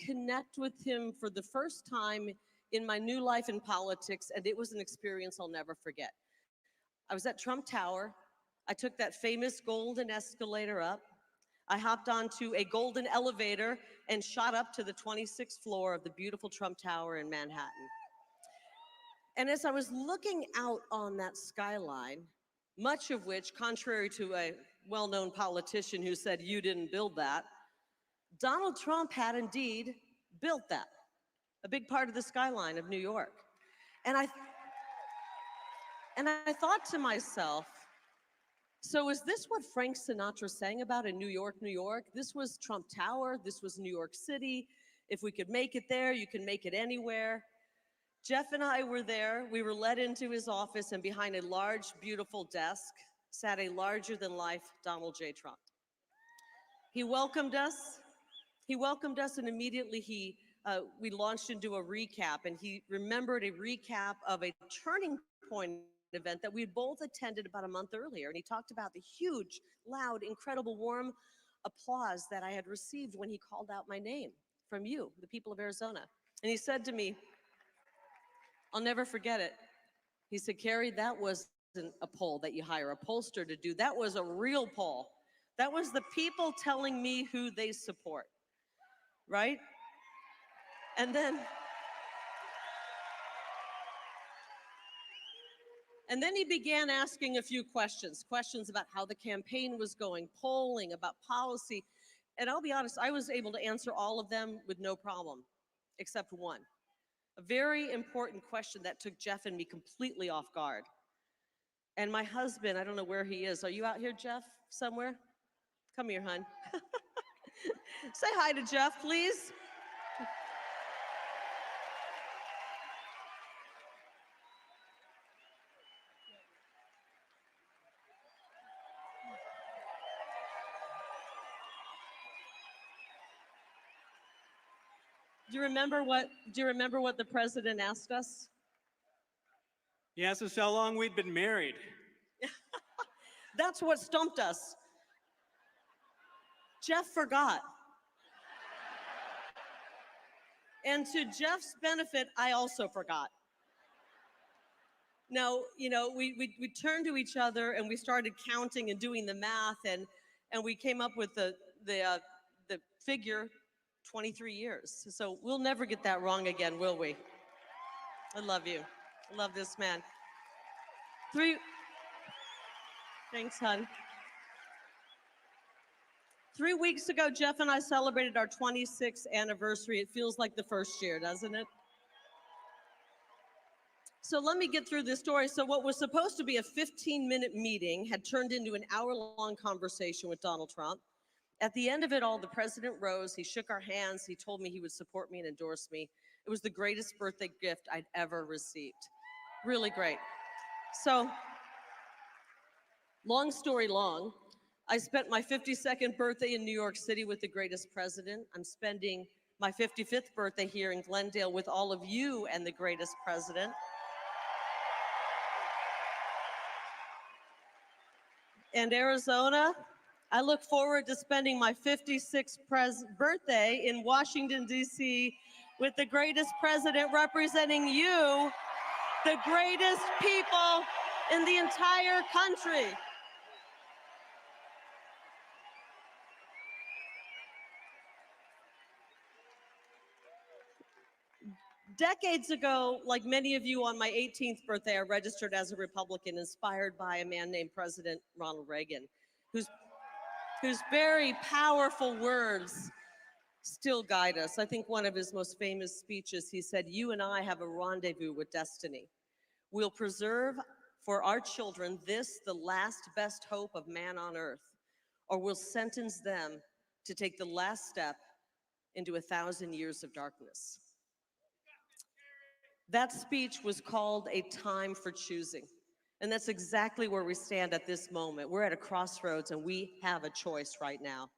connect with him for the first time in my new life in politics, and it was an experience I'll never forget. I was at Trump Tower. I took that famous golden escalator up. I hopped onto a golden elevator and shot up to the 26th floor of the beautiful Trump Tower in Manhattan. And as I was looking out on that skyline, much of which, contrary to a well-known politician who said, "You didn't build that," Donald Trump had indeed built that, a big part of the skyline of New York. And I thought to myself, so is this what Frank Sinatra sang about in New York, New York? This was Trump Tower, this was New York City. If we could make it there, you can make it anywhere. Jeff and I were there. We were led into his office, and behind a large, beautiful desk sat a larger-than-life Donald J. Trump. He welcomed us. And immediately we launched into a recap, and he remembered a recap of a turning point event that we both attended about a month earlier. And he talked about the huge, loud, incredible, warm applause that I had received when he called out my name from you, the people of Arizona. And he said to me, I'll never forget it. He said, "Carrie, that wasn't a poll that you hire a pollster to do. That was a real poll. That was the people telling me who they support." Right? And then he began asking a few questions about how the campaign was going, polling, about policy. And I'll be honest, I was able to answer all of them with no problem, except one. A very important question that took Jeff and me completely off guard. And my husband, I don't know where he is. Are you out here, Jeff, somewhere? Come here, hon. Say hi to Jeff, please. Do you remember what the president asked us? He asked us how long we'd been married. That's what stumped us. Jeff forgot. And to Jeff's benefit, I also forgot. Now, we turned to each other and we started counting and doing the math, and we came up with the figure 23 years. So we'll never get that wrong again, will we? I love you. I love this man. Thanks, hon. 3 weeks ago, Jeff and I celebrated our 26th anniversary. It feels like the first year, doesn't it? So let me get through this story. So what was supposed to be a 15-minute meeting had turned into an hour-long conversation with Donald Trump. At the end of it all, the president rose, he shook our hands, he told me he would support me and endorse me. It was the greatest birthday gift I'd ever received. Really great. So, long story long, I spent my 52nd birthday in New York City with the greatest president. I'm spending my 55th birthday here in Glendale with all of you and the greatest president. And Arizona, I look forward to spending my 56th birthday in Washington, D.C. with the greatest president representing you, the greatest people in the entire country. Decades ago, like many of you, on my 18th birthday, I registered as a Republican, inspired by a man named President Ronald Reagan, whose very powerful words still guide us. I think one of his most famous speeches, he said, "You and I have a rendezvous with destiny. We'll preserve for our children this, the last best hope of man on earth, or we'll sentence them to take the last step into 1,000 years of darkness." That speech was called A Time for Choosing. And that's exactly where we stand at this moment. We're at a crossroads and we have a choice right now.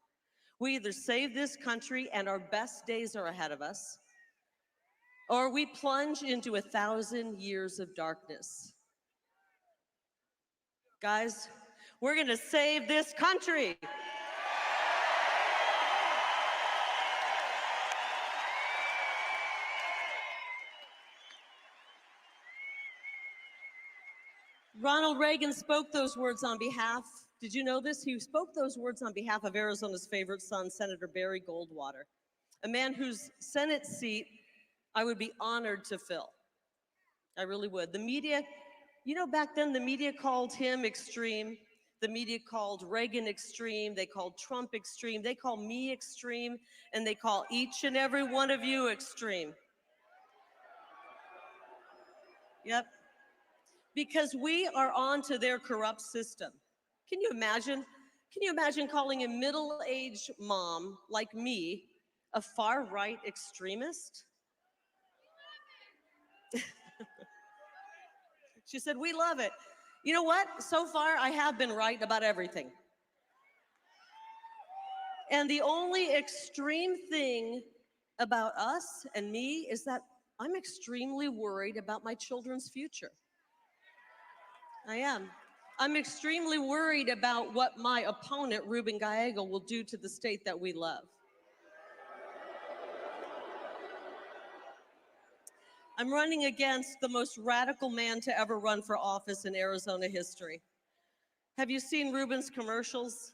We either save this country and our best days are ahead of us, or we plunge into 1,000 years of darkness. Guys, we're gonna save this country. Ronald Reagan spoke those words on behalf, did you know this? He spoke those words on behalf of Arizona's favorite son, Senator Barry Goldwater, a man whose Senate seat I would be honored to fill. I really would. The media, back then the media called him extreme. The media called Reagan extreme. They called Trump extreme. They call me extreme. And they call each and every one of you extreme. Yep. Because we are on to their corrupt system. Can you imagine? Can you imagine calling a middle-aged mom like me a far-right extremist? She said, we love it. You know what? So far, I have been right about everything. And the only extreme thing about us and me is that I'm extremely worried about my children's future. I am. I'm extremely worried about what my opponent, Ruben Gallego, will do to the state that we love. I'm running against the most radical man to ever run for office in Arizona history. Have you seen Ruben's commercials?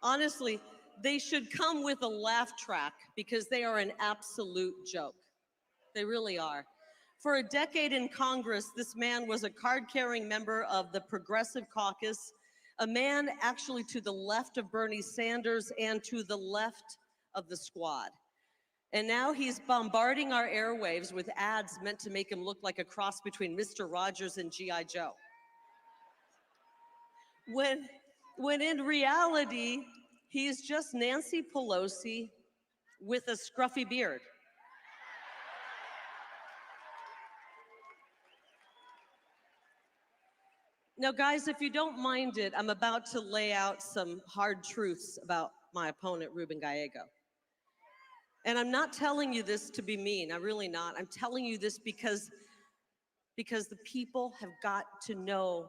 Honestly, they should come with a laugh track because they are an absolute joke. They really are. For a decade in Congress, this man was a card-carrying member of the Progressive Caucus, a man actually to the left of Bernie Sanders and to the left of the Squad. And now he's bombarding our airwaves with ads meant to make him look like a cross between Mr. Rogers and G.I. Joe. When in reality, he's just Nancy Pelosi with a scruffy beard. Now, guys, if you don't mind it, I'm about to lay out some hard truths about my opponent, Ruben Gallego. And I'm not telling you this to be mean, I'm really not. I'm telling you this because the people have got to know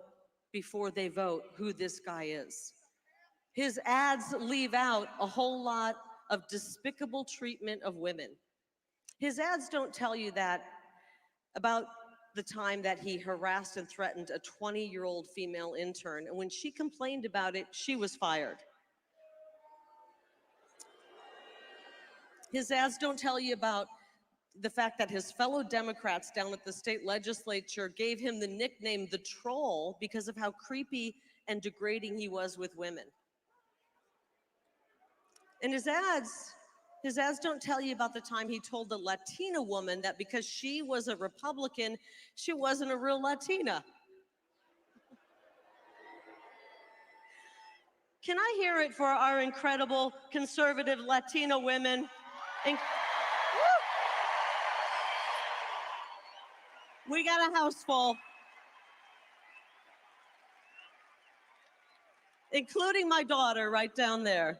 before they vote who this guy is. His ads leave out a whole lot of despicable treatment of women. His ads don't tell you that about the time that he harassed and threatened a 20-year-old female intern, and when she complained about it, she was fired. His ads don't tell you about the fact that his fellow Democrats down at the state legislature gave him the nickname the Troll because of how creepy and degrading he was with women. And his ads don't tell you about the time he told a Latina woman that because she was a Republican, she wasn't a real Latina. Can I hear it for our incredible conservative Latina women? We got a house full, including my daughter right down there.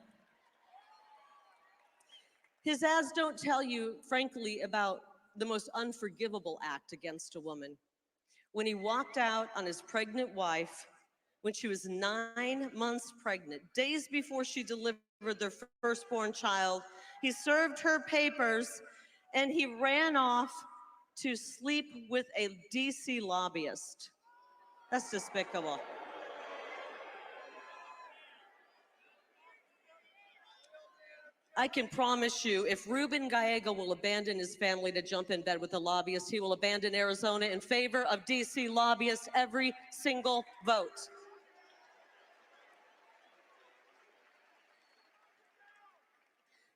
His ads don't tell you, frankly, about the most unforgivable act against a woman. When he walked out on his pregnant wife, when she was 9 months pregnant, days before she delivered their firstborn child, he served her papers and he ran off to sleep with a DC lobbyist. That's despicable. I can promise you, if Ruben Gallego will abandon his family to jump in bed with a lobbyist, he will abandon Arizona in favor of DC lobbyists every single vote.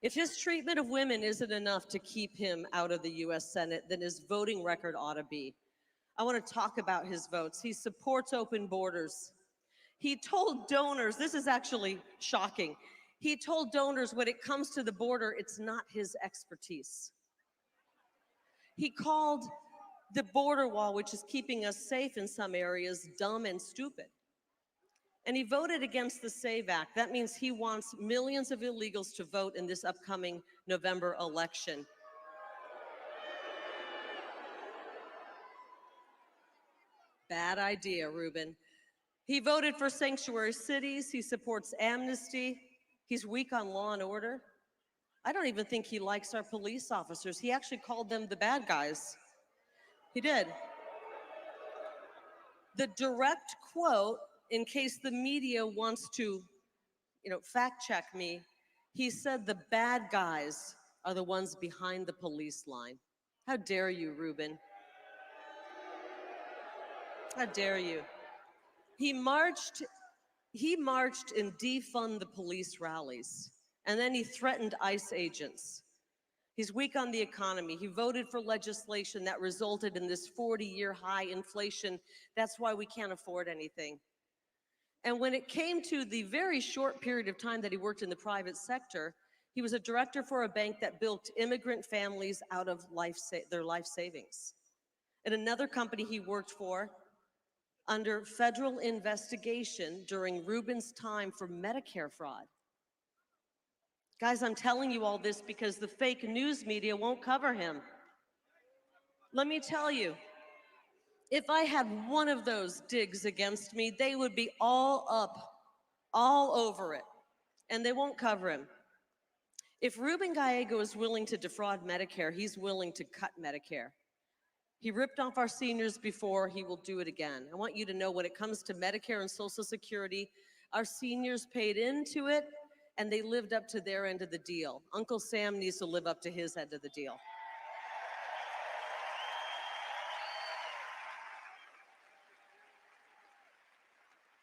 If his treatment of women isn't enough to keep him out of the US Senate, then his voting record ought to be. I want to talk about his votes. He supports open borders. He told donors, this is actually shocking, he told donors when it comes to the border, it's not his expertise. He called the border wall, which is keeping us safe in some areas, dumb and stupid. And he voted against the SAVE Act. That means he wants millions of illegals to vote in this upcoming November election. Bad idea, Ruben. He voted for sanctuary cities. He supports amnesty. He's weak on law and order. I don't even think he likes our police officers. He actually called them the bad guys. He did. The direct quote, in case the media wants to, fact check me, he said the bad guys are the ones behind the police line. How dare you, Rubin? How dare you? He marched in defund the police rallies, and then he threatened ICE agents. He's weak on the economy. He voted for legislation that resulted in this 40-year high inflation. That's why we can't afford anything. And when it came to the very short period of time that he worked in the private sector, he was a director for a bank that bilked immigrant families out of their life savings. At another company he worked for, under federal investigation during Rubin's time for Medicare fraud. Guys, I'm telling you all this because the fake news media won't cover him. Let me tell you, if I had one of those digs against me, they would be all up, all over it, and they won't cover him. If Ruben Gallego is willing to defraud Medicare, he's willing to cut Medicare. He ripped off our seniors before, he will do it again. I want you to know when it comes to Medicare and Social Security, our seniors paid into it and they lived up to their end of the deal. Uncle Sam needs to live up to his end of the deal.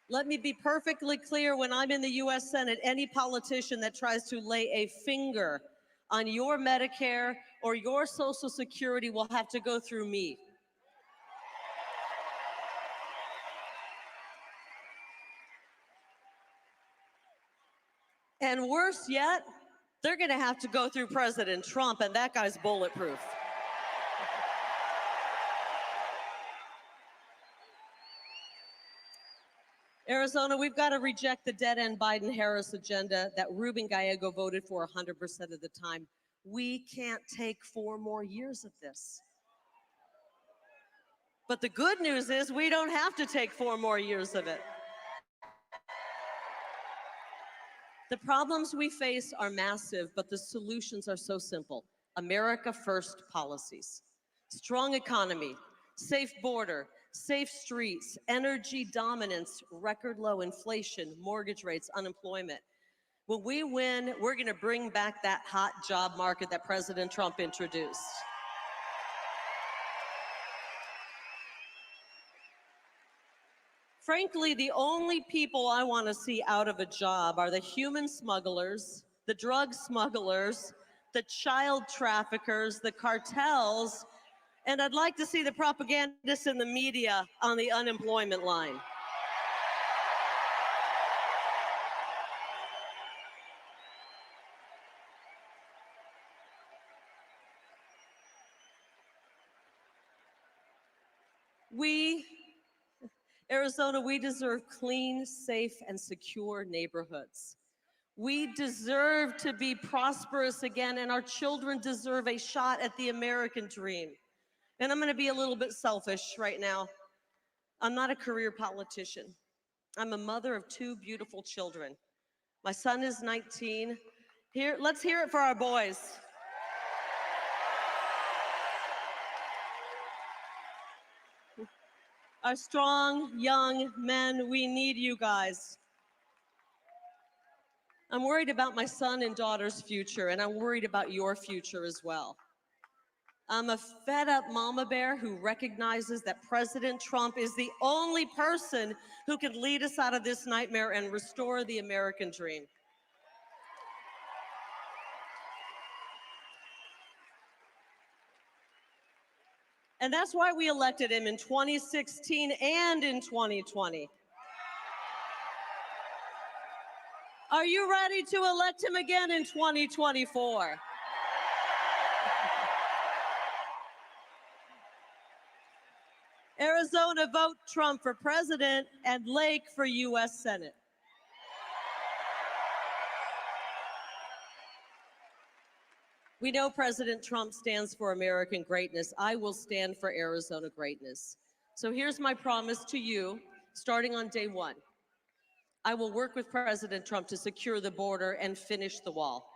Let me be perfectly clear, when I'm in the US Senate, any politician that tries to lay a finger on your Medicare or your Social Security will have to go through me. And worse yet, they're gonna have to go through President Trump, and that guy's bulletproof. Arizona, we've got to reject the dead-end Biden-Harris agenda that Ruben Gallego voted for 100% of the time. We can't take 4 more years of this. But the good news is we don't have to take 4 more years of it. The problems we face are massive, but the solutions are so simple. America First policies, strong economy, safe border, safe streets, energy dominance, record low inflation, mortgage rates, unemployment. When we win, we're going to bring back that hot job market that President Trump introduced. Frankly, the only people I want to see out of a job are the human smugglers, the drug smugglers, the child traffickers, the cartels, and I'd like to see the propagandists in the media on the unemployment line. Arizona, we deserve clean, safe, and secure neighborhoods. We deserve to be prosperous again, and our children deserve a shot at the American dream. And I'm going to be a little bit selfish right now. I'm not a career politician. I'm a mother of 2 beautiful children. My son is 19. Let's hear it for our boys. Our strong, young men, we need you guys. I'm worried about my son and daughter's future, and I'm worried about your future as well. I'm a fed-up mama bear who recognizes that President Trump is the only person who can lead us out of this nightmare and restore the American dream. And that's why we elected him in 2016 and in 2020. Are you ready to elect him again in 2024? Arizona, vote Trump for president and Lake for U.S. Senate. We know President Trump stands for American greatness. I will stand for Arizona greatness. So here's my promise to you, starting on day 1. I will work with President Trump to secure the border and finish the wall.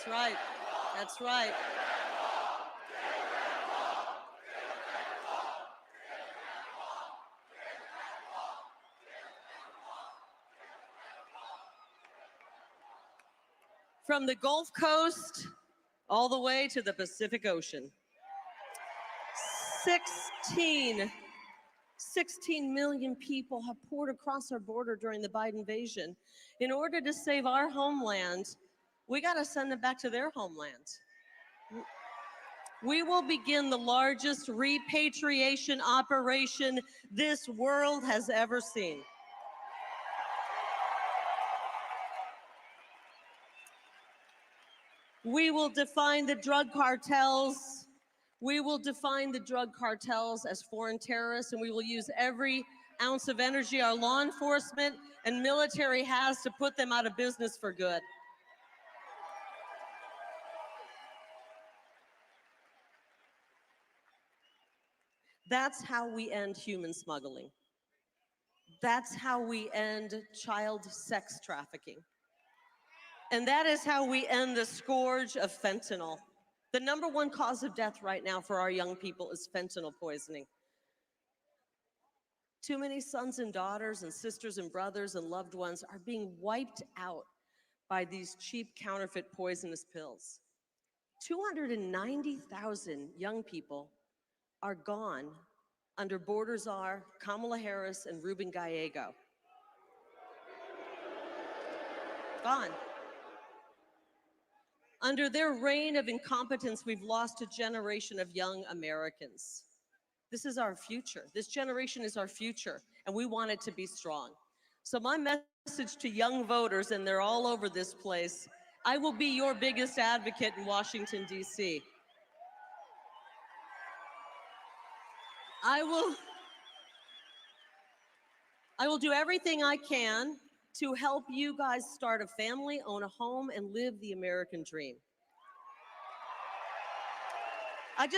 That's right. That's right. From the Gulf Coast all the way to the Pacific Ocean. 16 16 million people have poured across our border during the Biden invasion. In order to save our homeland, we got to send them back to their homeland. We will begin the largest repatriation operation this world has ever seen. We will define the drug cartels. We will define the drug cartels as foreign terrorists, and we will use every ounce of energy our law enforcement and military has to put them out of business for good. That's how we end human smuggling. That's how we end child sex trafficking. And that is how we end the scourge of fentanyl. The #1 cause of death right now for our young people is fentanyl poisoning. Too many sons and daughters and sisters and brothers and loved ones are being wiped out by these cheap counterfeit poisonous pills. 290,000 young people are gone under border czar Kamala Harris and Ruben Gallego. Gone. Under their reign of incompetence, we've lost a generation of young Americans. This is our future. This generation is our future, and we want it to be strong. So my message to young voters, and they're all over this place, I will be your biggest advocate in Washington, D.C. I will do everything I can to help you guys start a family, own a home, and live the American dream. I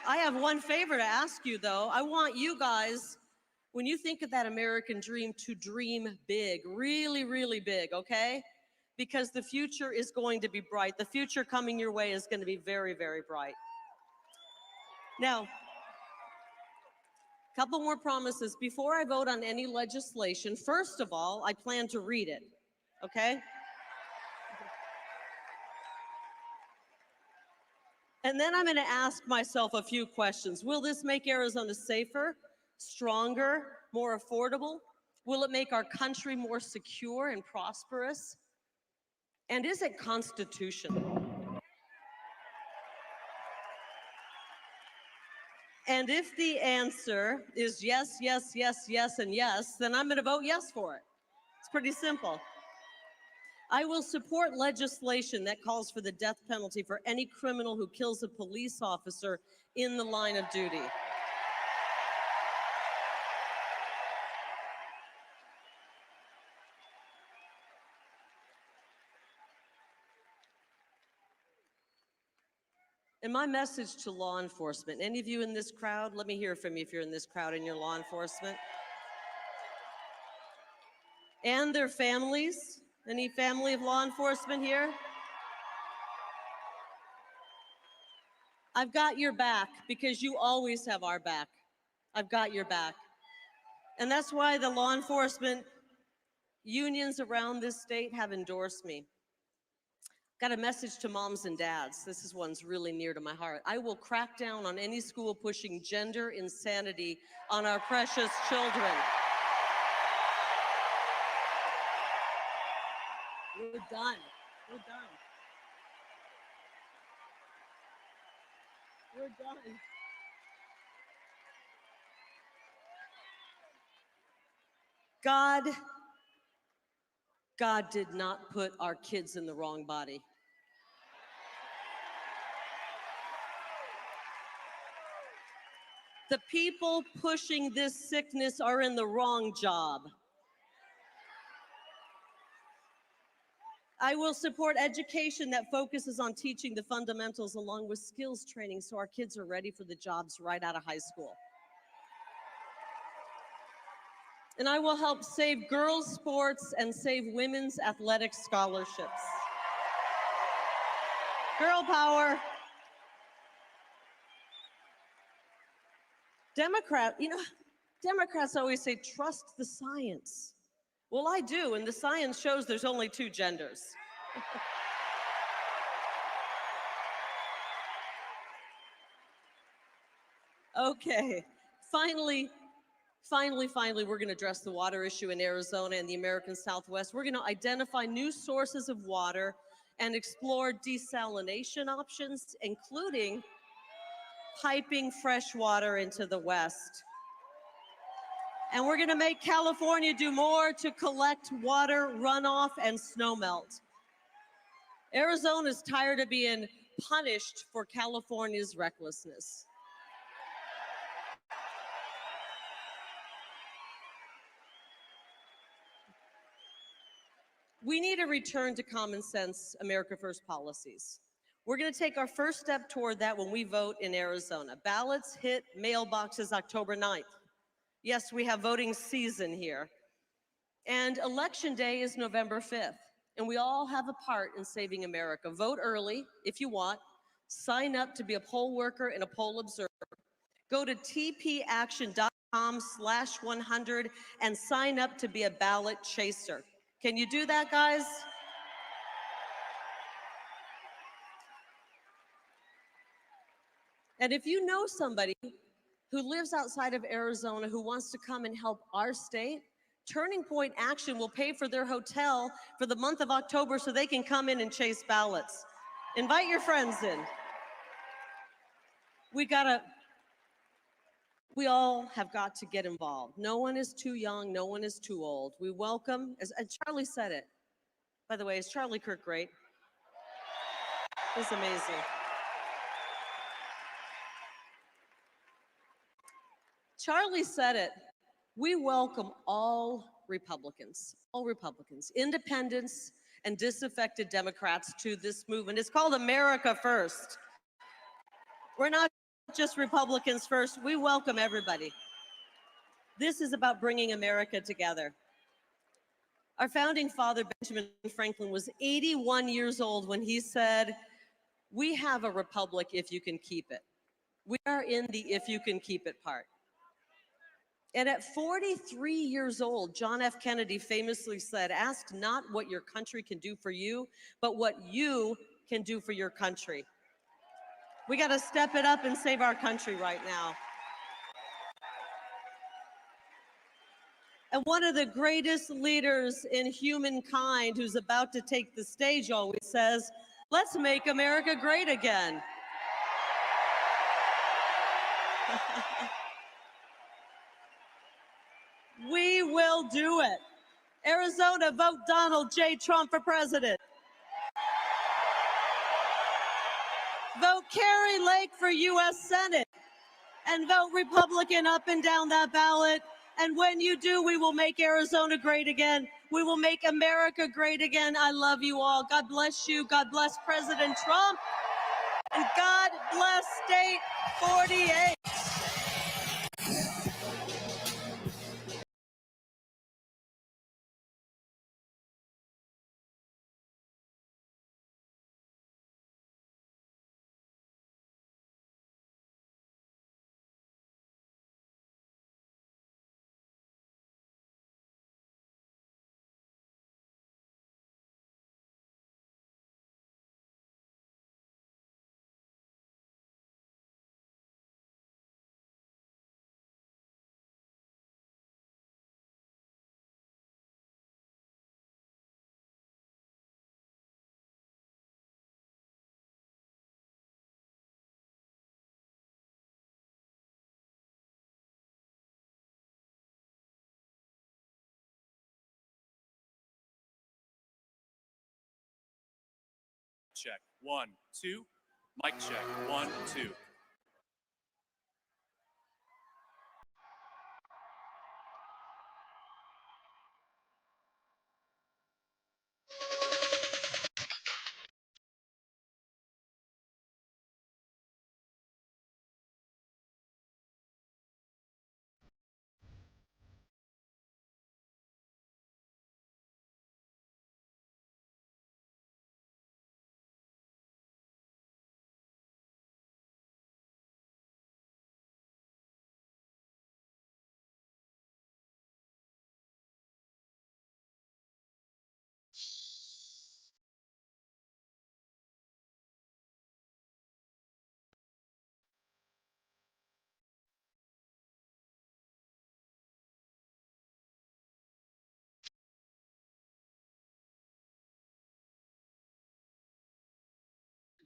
have one favor to ask you, though. I want you guys, when you think of that American dream, to dream big, really, really big, okay? Because the future is going to be bright. The future coming your way is going to be very, very bright. Now, a couple more promises. Before I vote on any legislation, first of all, I plan to read it, okay? And then I'm going to ask myself a few questions. Will this make Arizona safer, stronger, more affordable? Will it make our country more secure and prosperous? And is it constitutional? And if the answer is yes, yes, yes, yes, and yes, then I'm going to vote yes for it. It's pretty simple. I will support legislation that calls for the death penalty for any criminal who kills a police officer in the line of duty. And my message to law enforcement, any of you in this crowd, let me hear from you if you're in this crowd and you're law enforcement. And their families, any family of law enforcement here? I've got your back because you always have our back. I've got your back. And that's why the law enforcement unions around this state have endorsed me. Got a message to moms and dads. This one's really near to my heart. I will crack down on any school pushing gender insanity on our precious children. We're done. We're done. We're done. God did not put our kids in the wrong body. The people pushing this sickness are in the wrong job. I will support education that focuses on teaching the fundamentals along with skills training so our kids are ready for the jobs right out of high school. And I will help save girls' sports and save women's athletic scholarships. Girl power. Democrats always say, trust the science. Well, I do, and the science shows there's only two genders. Okay, finally, we're going to address the water issue in Arizona and the American Southwest. We're going to identify new sources of water and explore desalination options, including piping fresh water into the West. And we're going to make California do more to collect water runoff and snowmelt. Arizona's tired of being punished for California's recklessness. We need a return to common sense America First policies. We're going to take our first step toward that when we vote in Arizona. Ballots hit mailboxes October 9th. Yes, we have voting season here. And Election Day is November 5th. And we all have a part in saving America. Vote early if you want. Sign up to be a poll worker and a poll observer. Go to tpaction.com/100 and sign up to be a ballot chaser. Can you do that, guys? And if you know somebody who lives outside of Arizona who wants to come and help our state, Turning Point Action will pay for their hotel for the month of October so they can come in and chase ballots. Invite your friends in. We all have got to get involved. No one is too young, no one is too old. We welcome, and Charlie said it. By the way, is Charlie Kirk great? He's amazing. Charlie said it. We welcome all Republicans, independents, and disaffected Democrats to this movement. It's called America First. We're not just Republicans first, we welcome everybody. This is about bringing America together. Our founding father, Benjamin Franklin, was 81 years old when he said, "We have a republic if you can keep it." We are in the if you can keep it part. And at 43 years old, John F. Kennedy famously said, "Ask not what your country can do for you, but what you can do for your country." We got to step it up and save our country right now. And one of the greatest leaders in humankind who's about to take the stage always says, "Let's make America great again." We will do it. Arizona, vote Donald J. Trump for president. Vote Carrie Lake for U.S. Senate. And vote Republican up and down that ballot. And when you do, we will make Arizona great again. We will make America great again. I love you all. God bless you. God bless President Trump. And God bless State 48. Check. 1, 2. Mic check. 1, 2.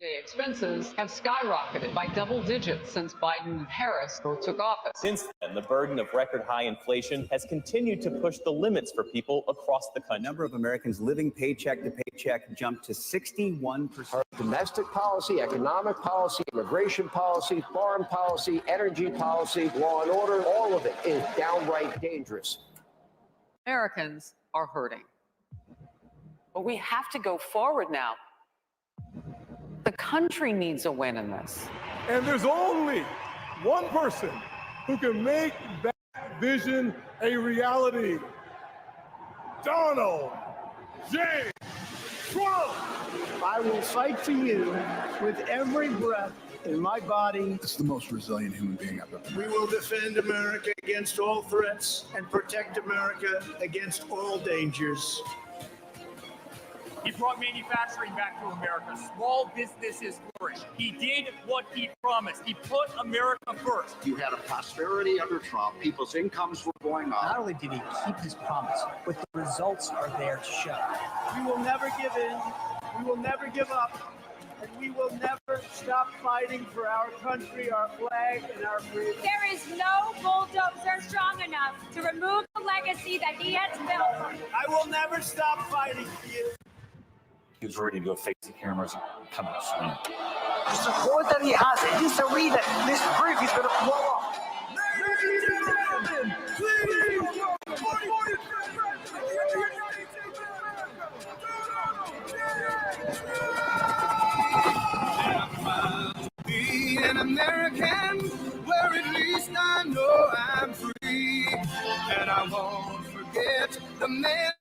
Expenses have skyrocketed by double digits since Biden and Harris both took office. Since then, the burden of record high inflation has continued to push the limits for people across the country. The number of Americans living paycheck to paycheck jumped to 61%. Our domestic policy, economic policy, immigration policy, foreign policy, energy policy, law and order, all of it is downright dangerous. Americans are hurting. But we have to go forward now. The country needs a win in this. And there's only one person who can make that vision a reality. Donald J. Trump. I will fight for you with every breath in my body. It's the most resilient human being I've ever met. We will defend America against all threats and protect America against all dangers. He brought manufacturing back to America. Small businesses flourished. He did what he promised. He put America first. You had a prosperity under Trump. People's incomes were going up. Not only did he keep his promise, but the results are there to show. We will never give in. We will never give up. And we will never stop fighting for our country, our flag, and our freedom. There is no bulldozer strong enough to remove the legacy that he has built. I will never stop fighting for you. He was ready to go face the cameras and come out swinging. The support that he has, it is to read that this bridge is going to blow up. Ladies and gentlemen, please be an American where at least I know I'm free, and I won't forget the man.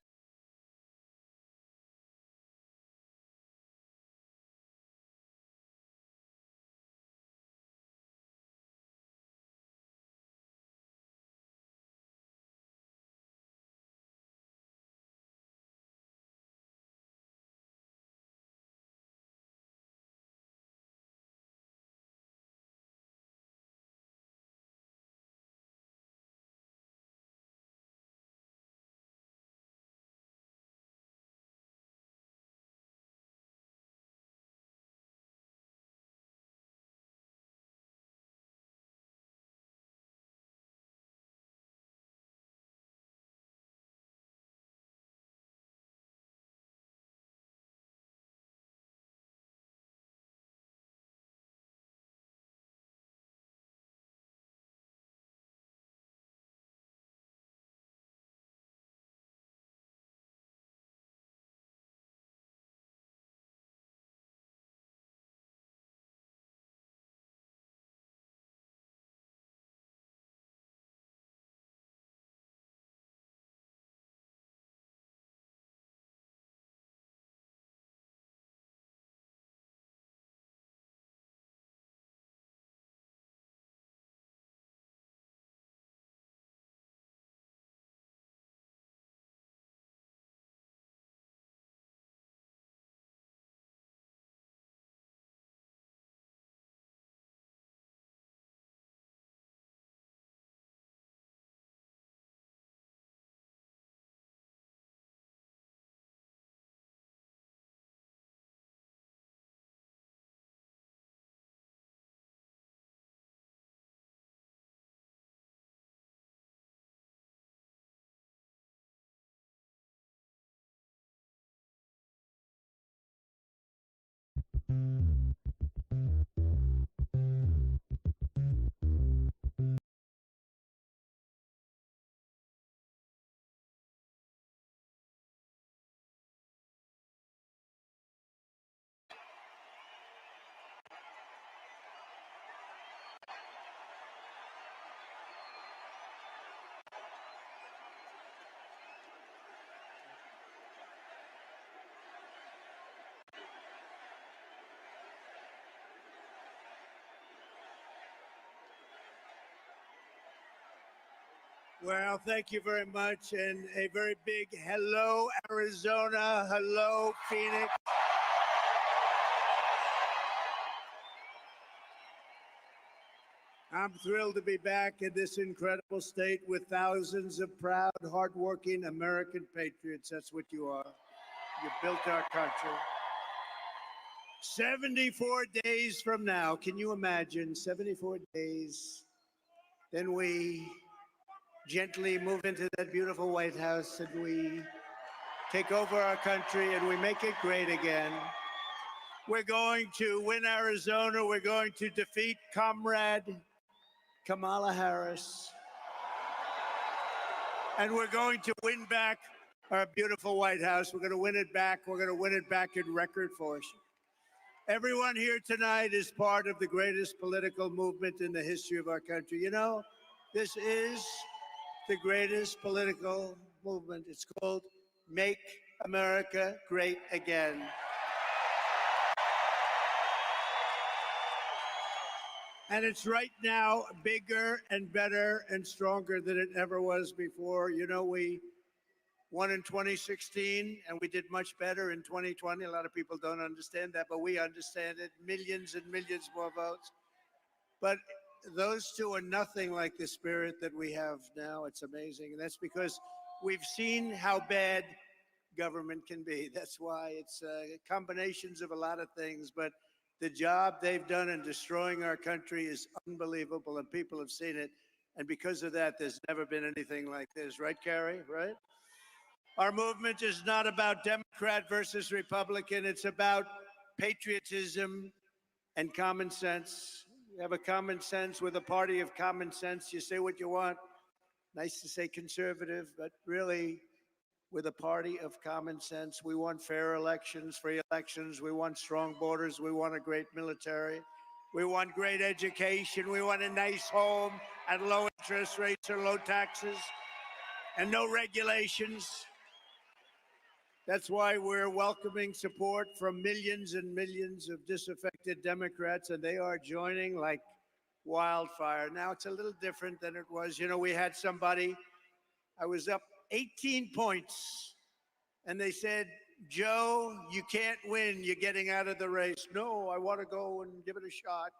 Well, thank you very much, and a very big hello, Arizona. Hello, Phoenix. I'm thrilled to be back in this incredible state with thousands of proud, hardworking American patriots. That's what you are. You built our country. 74 days from now, can you imagine? 74 days. Then we gently move into that beautiful White House and we take over our country and we make it great again. We're going to win Arizona. We're going to defeat Comrade Kamala Harris. And we're going to win back our beautiful White House. We're going to win it back. We're going to win it back in record force. Everyone here tonight is part of the greatest political movement in the history of our country. You know, this is the greatest political movement. It's called Make America Great Again. And it's right now bigger and better and stronger than it ever was before. You know, we won in 2016 and we did much better in 2020. A lot of people don't understand that, but we understand it. Millions and millions more votes. But those two are nothing like the spirit that we have now. It's amazing. And that's because we've seen how bad government can be. That's why it's combinations of a lot of things. But the job they've done in destroying our country is unbelievable, and people have seen it. And because of that, there's never been anything like this. Right, Carrie? Right? Our movement is not about Democrat versus Republican. It's about patriotism and common sense. You have a common sense with a party of common sense. You say what you want. Nice to say conservative, but really, with a party of common sense. We want fair elections, free elections. We want strong borders. We want a great military. We want great education. We want a nice home at low interest rates or low taxes and no regulations. That's why we're welcoming support from millions and millions of disaffected Democrats, and they are joining like wildfire. Now, it's a little different than it was. You know, we had somebody, I was up 18 points, and they said, Joe, you can't win. You're getting out of the race. No, I want to go and give it a shot.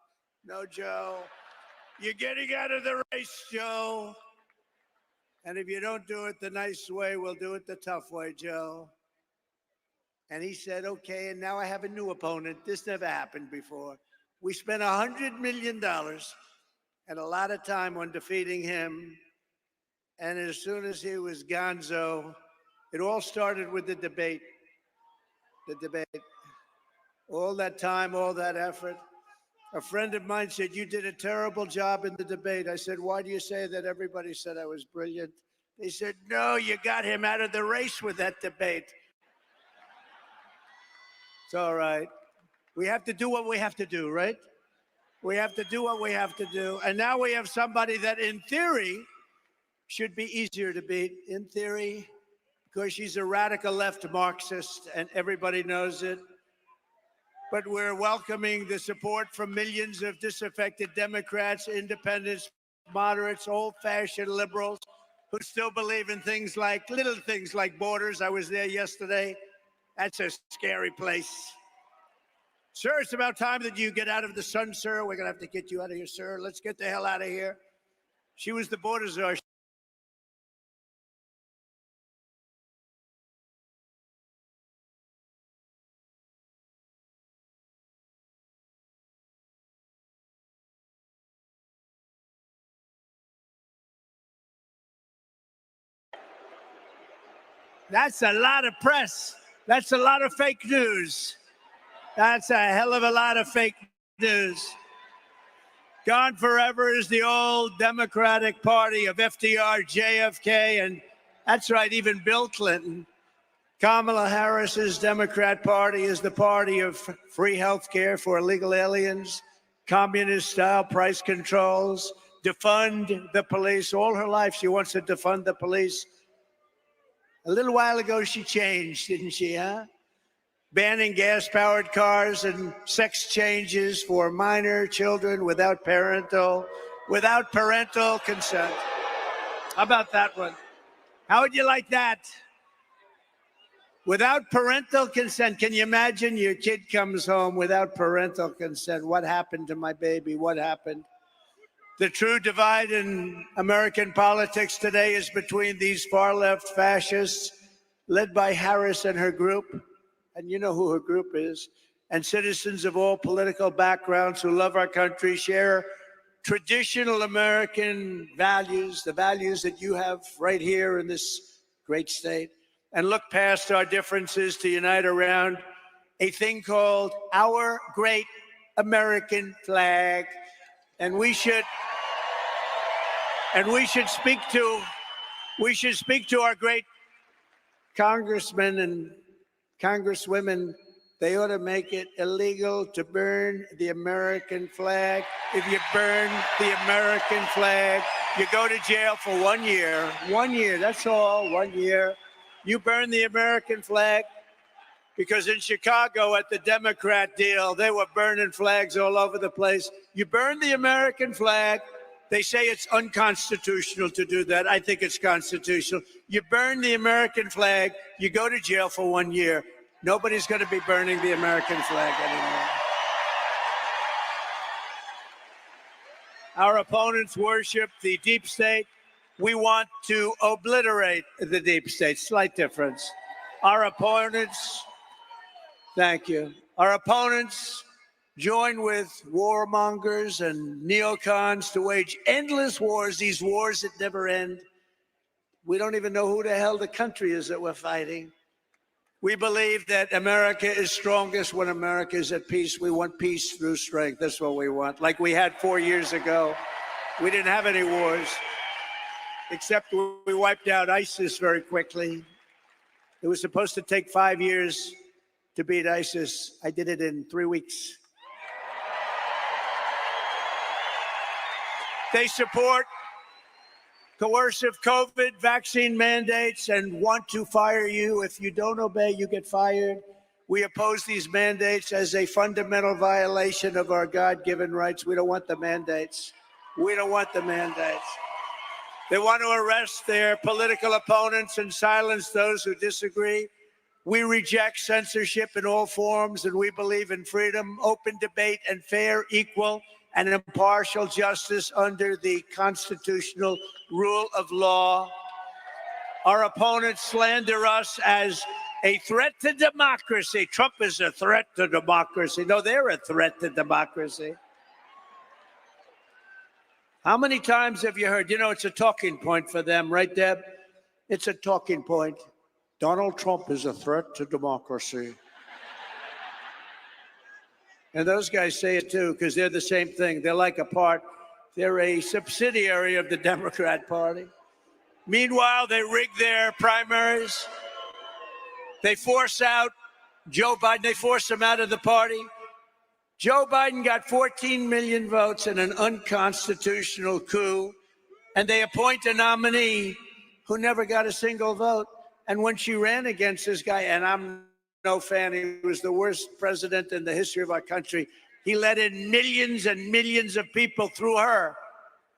No, Joe, you're getting out of the race, Joe. And if you don't do it the nice way, we'll do it the tough way, Joe. And he said, okay, and now I have a new opponent. This never happened before. We spent $100 million and a lot of time on defeating him. And as soon as he was gonzo, it all started with the debate. The debate. All that time, all that effort. A friend of mine said, you did a terrible job in the debate. I said, why do you say that? Everybody said I was brilliant. They said, no, you got him out of the race with that debate. It's all right. We have to do what we have to do, right? We have to do what we have to do. And now we have somebody that, in theory, should be easier to beat. In theory, because she's a radical left Marxist, and everybody knows it. But we're welcoming the support from millions of disaffected Democrats, independents, moderates, old-fashioned liberals who still believe in things like, little things like borders. I was there yesterday. That's a scary place. Sir, it's about time that you get out of the sun, sir. We're going to have to get you out of here, sir. Let's get the hell out of here. She was the border czar. That's a lot of press. That's a lot of fake news. That's a hell of a lot of fake news. Gone forever is the old Democratic Party of FDR, JFK, and that's right, even Bill Clinton. Kamala Harris's Democrat Party is the party of free health care for illegal aliens, communist-style price controls, defund the police. All her life, she wants to defund the police. A little while ago, she changed, didn't she, huh? Banning gas-powered cars and sex changes for minor children without parental consent. How about that one? How would you like that? Without parental consent. Can you imagine your kid comes home without parental consent? What happened to my baby? What happened? The true divide in American politics today is between these far-left fascists led by Harris and her group. And you know who her group is. and citizens of all political backgrounds who love our country, share traditional American values, the values that you have right here in this great state, and look past our differences to unite around a thing called our great American flag. And we should speak to our great congressmen and congresswomen. They ought to make it illegal to burn the American flag. If you burn the American flag, you go to jail for 1 year. 1 year, that's all, 1 year. You burn the American flag, because in Chicago at the Democrat deal, they were burning flags all over the place. You burn the American flag. They say it's unconstitutional to do that. I think it's constitutional. You burn the American flag, you go to jail for 1 year. Nobody's going to be burning the American flag anymore. Our opponents worship the deep state. We want to obliterate the deep state. Slight difference. Our opponents, thank you. Our opponents join with warmongers and neocons to wage endless wars, these wars that never end. We don't even know who the hell the country is that we're fighting. We believe that America is strongest when America is at peace. We want peace through strength. That's what we want. Like we had 4 years ago. We didn't have any wars, except we wiped out ISIS very quickly. It was supposed to take 5 years to beat ISIS. I did it in 3 weeks. They support coercive COVID vaccine mandates and want to fire you. If you don't obey, you get fired. We oppose these mandates as a fundamental violation of our God-given rights. We don't want the mandates. We don't want the mandates. They want to arrest their political opponents and silence those who disagree. We reject censorship in all forms, and we believe in freedom, open debate, and fair, equal, and impartial justice under the constitutional rule of law. Our opponents slander us as a threat to democracy. Trump is a threat to democracy. No, they're a threat to democracy. How many times have you heard, it's a talking point for them, right, Deb? It's a talking point. Donald Trump is a threat to democracy. And those guys say it too, because they're the same thing. They're like they're a subsidiary of the Democrat Party. Meanwhile, they rig their primaries. They force out Joe Biden. They force him out of the party. Joe Biden got 14 million votes in an unconstitutional coup, and they appoint a nominee who never got a single vote. And when she ran against this guy, and I'm no fan, he was the worst president in the history of our country. He let in millions and millions of people through her.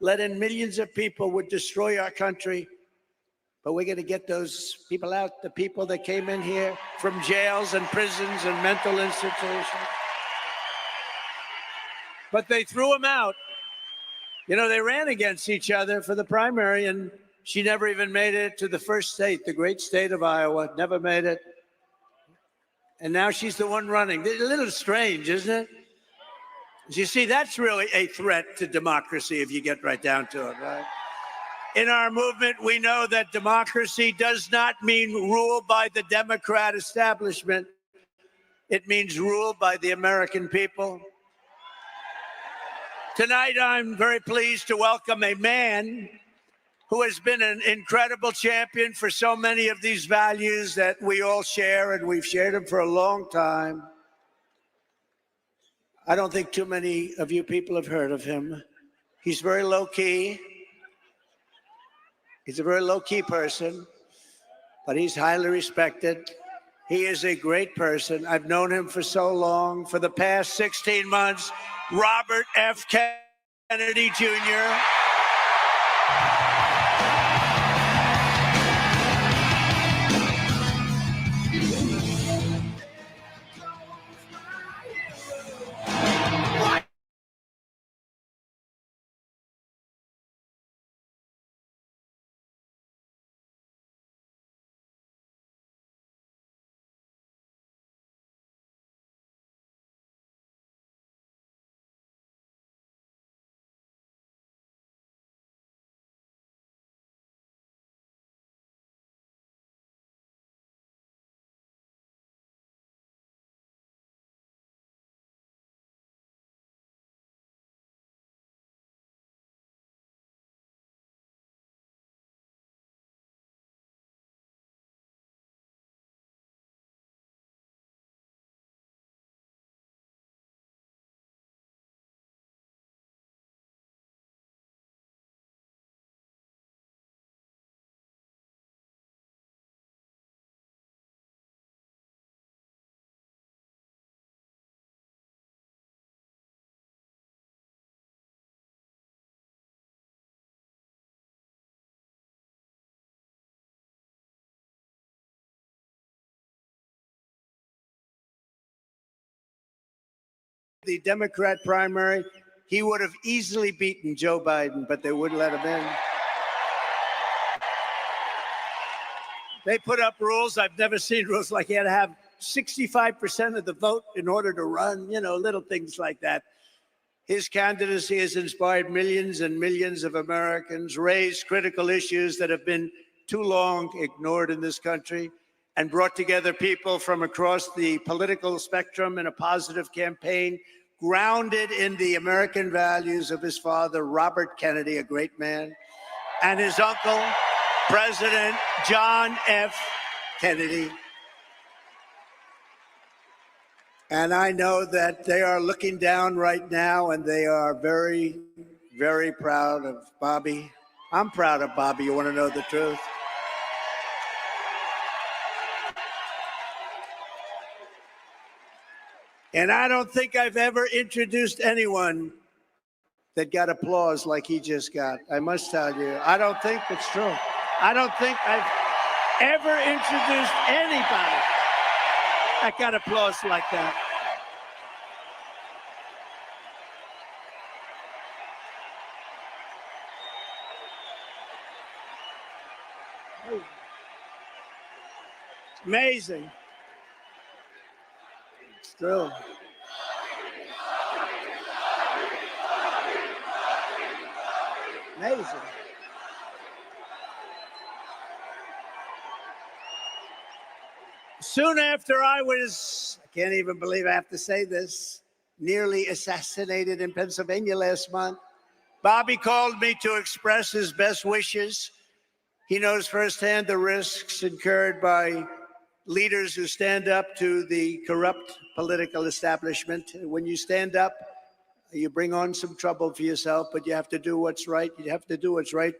Let in millions of people would destroy our country. But we're going to get those people out, the people that came in here from jails and prisons and mental institutions. But they threw him out. They ran against each other for the primary, and she never even made it to the first state, the great state of Iowa. Never made it. And now she's the one running. A little strange, isn't it? You see, that's really a threat to democracy if you get right down to it, right? In our movement, we know that democracy does not mean rule by the Democrat establishment. It means rule by the American people. Tonight, I'm very pleased to welcome a man who has been an incredible champion for so many of these values that we all share, and we've shared them for a long time. I don't think too many of you people have heard of him. He's very low-key. He's a very low-key person, but he's highly respected. He is a great person. I've known him for so long. For the past 16 months, Robert F. Kennedy Jr. the Democrat primary, he would have easily beaten Joe Biden, but they wouldn't let him in. They put up rules. I've never seen rules like he had to have 65% of the vote in order to run, little things like that. His candidacy has inspired millions and millions of Americans, raised critical issues that have been too long ignored in this country, and brought together people from across the political spectrum in a positive campaign grounded in the American values of his father, Robert Kennedy, a great man, and his uncle, President John F. Kennedy. And I know that they are looking down right now, and they are very, very proud of Bobby. I'm proud of Bobby. You want to know the truth? And I don't think I've ever introduced anyone that got applause like he just got. I must tell you, I don't think it's true. I don't think I've ever introduced anybody that got applause like that. It's amazing. It's true. Amazing. Soon after I can't even believe I have to say this, nearly assassinated in Pennsylvania last month, Bobby called me to express his best wishes. He knows firsthand the risks incurred by leaders who stand up to the corrupt political establishment. When you stand up, you bring on some trouble for yourself, but you have to do what's right. You have to do what's right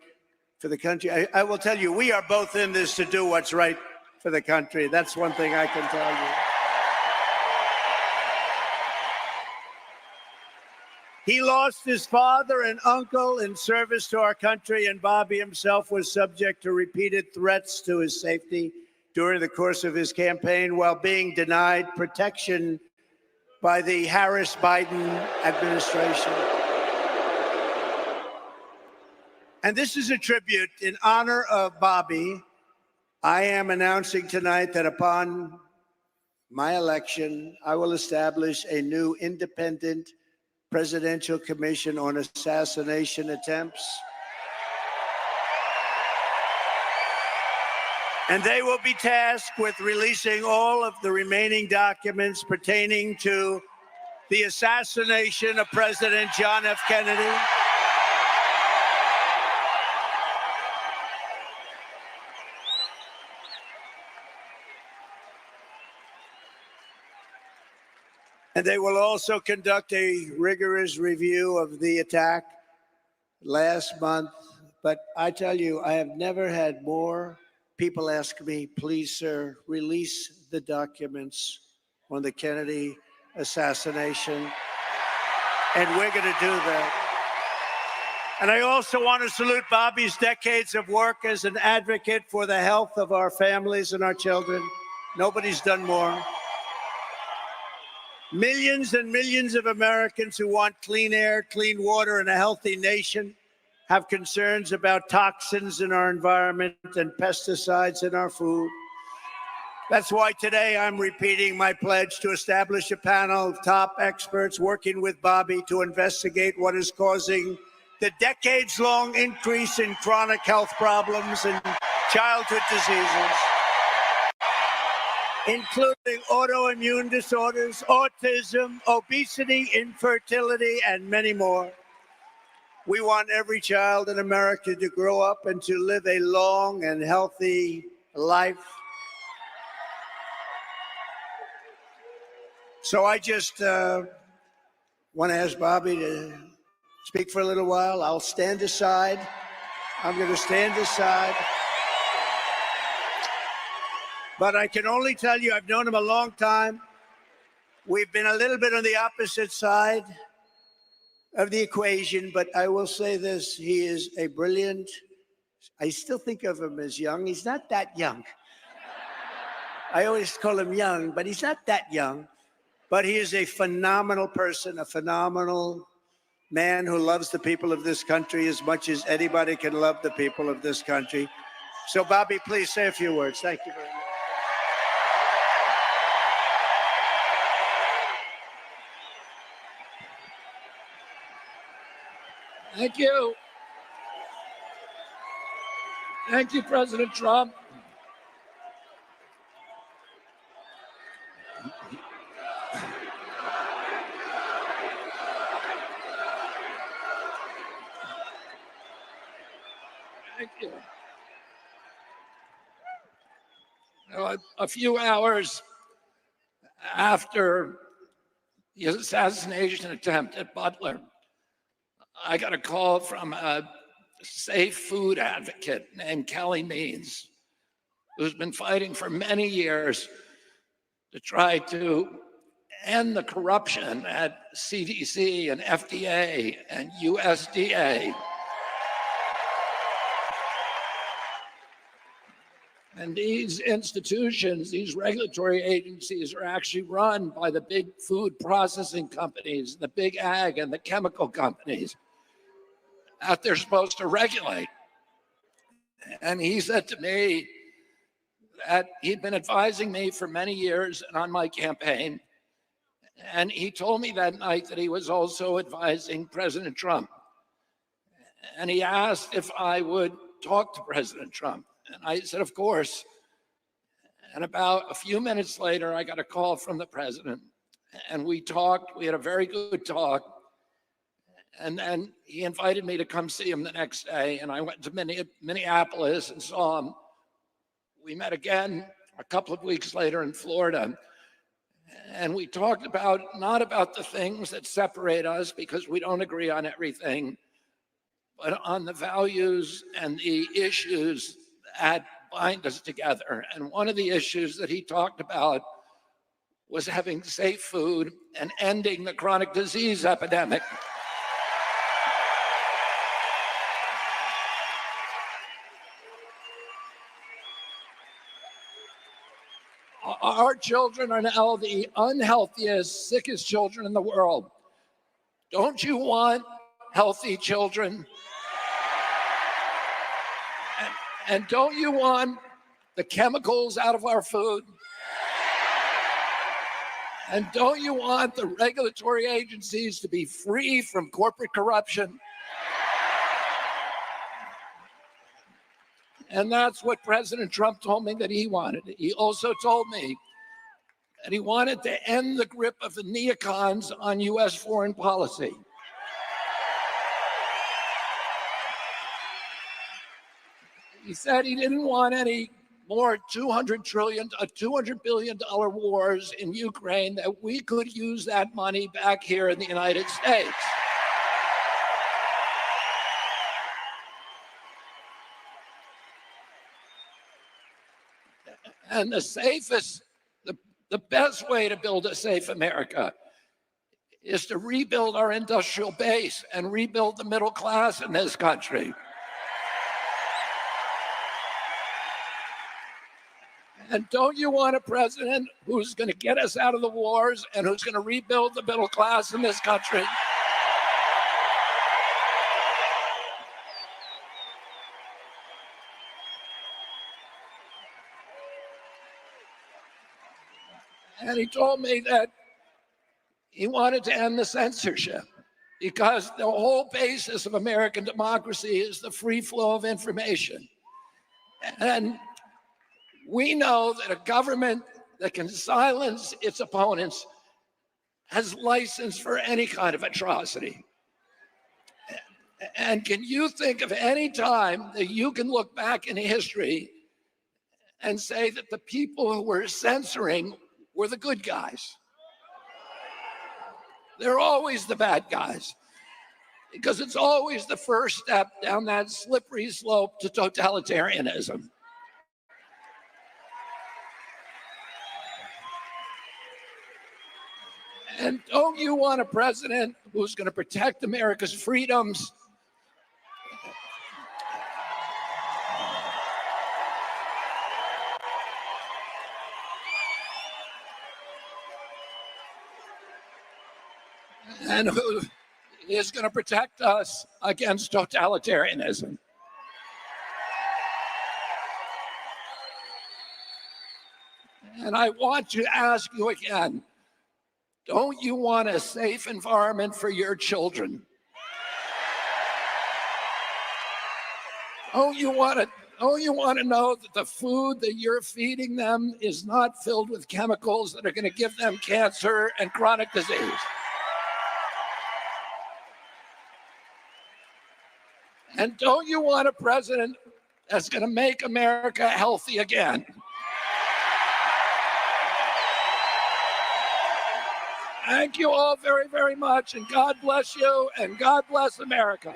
for the country. I will tell you, we are both in this to do what's right for the country. That's one thing I can tell you. He lost his father and uncle in service to our country, and Bobby himself was subject to repeated threats to his safety during the course of his campaign while being denied protection by the Harris-Biden administration. And this is a tribute in honor of Bobby. I am announcing tonight that upon my election, I will establish a new independent presidential commission on assassination attempts. And they will be tasked with releasing all of the remaining documents pertaining to the assassination of President John F. Kennedy. And they will also conduct a rigorous review of the attack last month. But I tell you, I have never had more people ask me, please, sir, release the documents on the Kennedy assassination. And we're going to do that. And I also want to salute Bobby's decades of work as an advocate for the health of our families and our children. Nobody's done more. Millions and millions of Americans who want clean air, clean water, and a healthy nation have concerns about toxins in our environment and pesticides in our food. That's why today I'm repeating my pledge to establish a panel of top experts working with Bobby to investigate what is causing the decades-long increase in chronic health problems and childhood diseases, including autoimmune disorders, autism, obesity, infertility, and many more. We want every child in America to grow up and to live a long and healthy life. So I just want to ask Bobby to speak for a little while. I'll stand aside. I'm going to stand aside. But I can only tell you, I've known him a long time. We've been a little bit on the opposite side of the equation, but I will say this, he is a brilliant, I still think of him as young. He's not that young. I always call him young, but he's not that young. But he is a phenomenal person, a phenomenal man who loves the people of this country as much as anybody can love the people of this country. So, Bobby, please say a few words. Thank you very much. Thank you. Thank you, President Trump. Thank you. A few hours after the assassination attempt at Butler, I got a call from a safe food advocate named Kelly Means, who's been fighting for many years to try to end the corruption at CDC and FDA and USDA. And these institutions, these regulatory agencies are actually run by the big food processing companies, the big ag and the chemical companies that they're supposed to regulate. And he said to me that he'd been advising me for many years and on my campaign. And he told me that night that he was also advising President Trump. And he asked if I would talk to President Trump. And I said, of course. And about a few minutes later, I got a call from the president. And we talked. We had a very good talk. And then he invited me to come see him the next day. And I went to Minneapolis and saw him. We met again a couple of weeks later in Florida. And we talked about, not about the things that separate us because we don't agree on everything, but on the values and the issues that bind us together. And one of the issues that he talked about was having safe food and ending the chronic disease epidemic. Our children are now the unhealthiest, sickest children in the world. Don't you want healthy children? And don't you want the chemicals out of our food? And don't you want the regulatory agencies to be free from corporate corruption? And that's what President Trump told me that he wanted. He also told me that he wanted to end the grip of the neocons on U.S. foreign policy. He said he didn't want any more $200 billion wars in Ukraine, that we could use that money back here in the United States. And the safest, the best way to build a safe America is to rebuild our industrial base and rebuild the middle class in this country. And don't you want a president who's going to get us out of the wars and who's going to rebuild the middle class in this country? And he told me that he wanted to end the censorship because the whole basis of American democracy is the free flow of information. And we know that a government that can silence its opponents has license for any kind of atrocity. And can you think of any time that you can look back in history and say that the people who were censoring were the good guys? They're always the bad guys, because it's always the first step down that slippery slope to totalitarianism. And don't you want a president who's going to protect America's freedoms? and who is going to protect us against totalitarianism. And I want to ask you again, don't you want a safe environment for your children? Don't you want to know that the food that you're feeding them is not filled with chemicals that are going to give them cancer and chronic disease? And don't you want a president that's going to make America healthy again? Thank you all very, very much, and God bless you, and God bless America.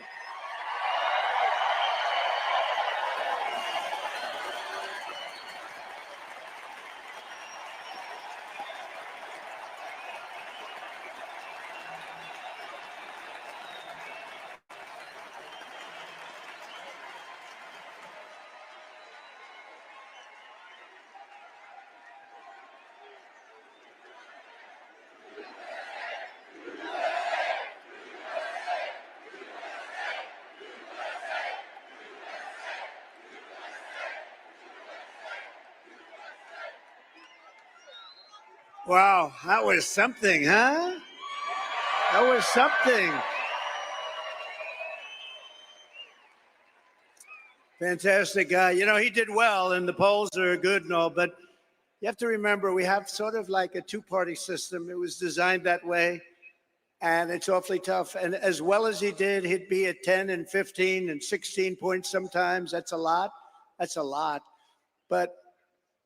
Wow, that was something, huh? That was something. Fantastic guy. You know, he did well, and the polls are good and all, but you have to remember we have sort of like a two-party system. It was designed that way, and it's awfully tough. And as well as he did, he'd be at 10 and 15 and 16 points sometimes. That's a lot. That's a lot. But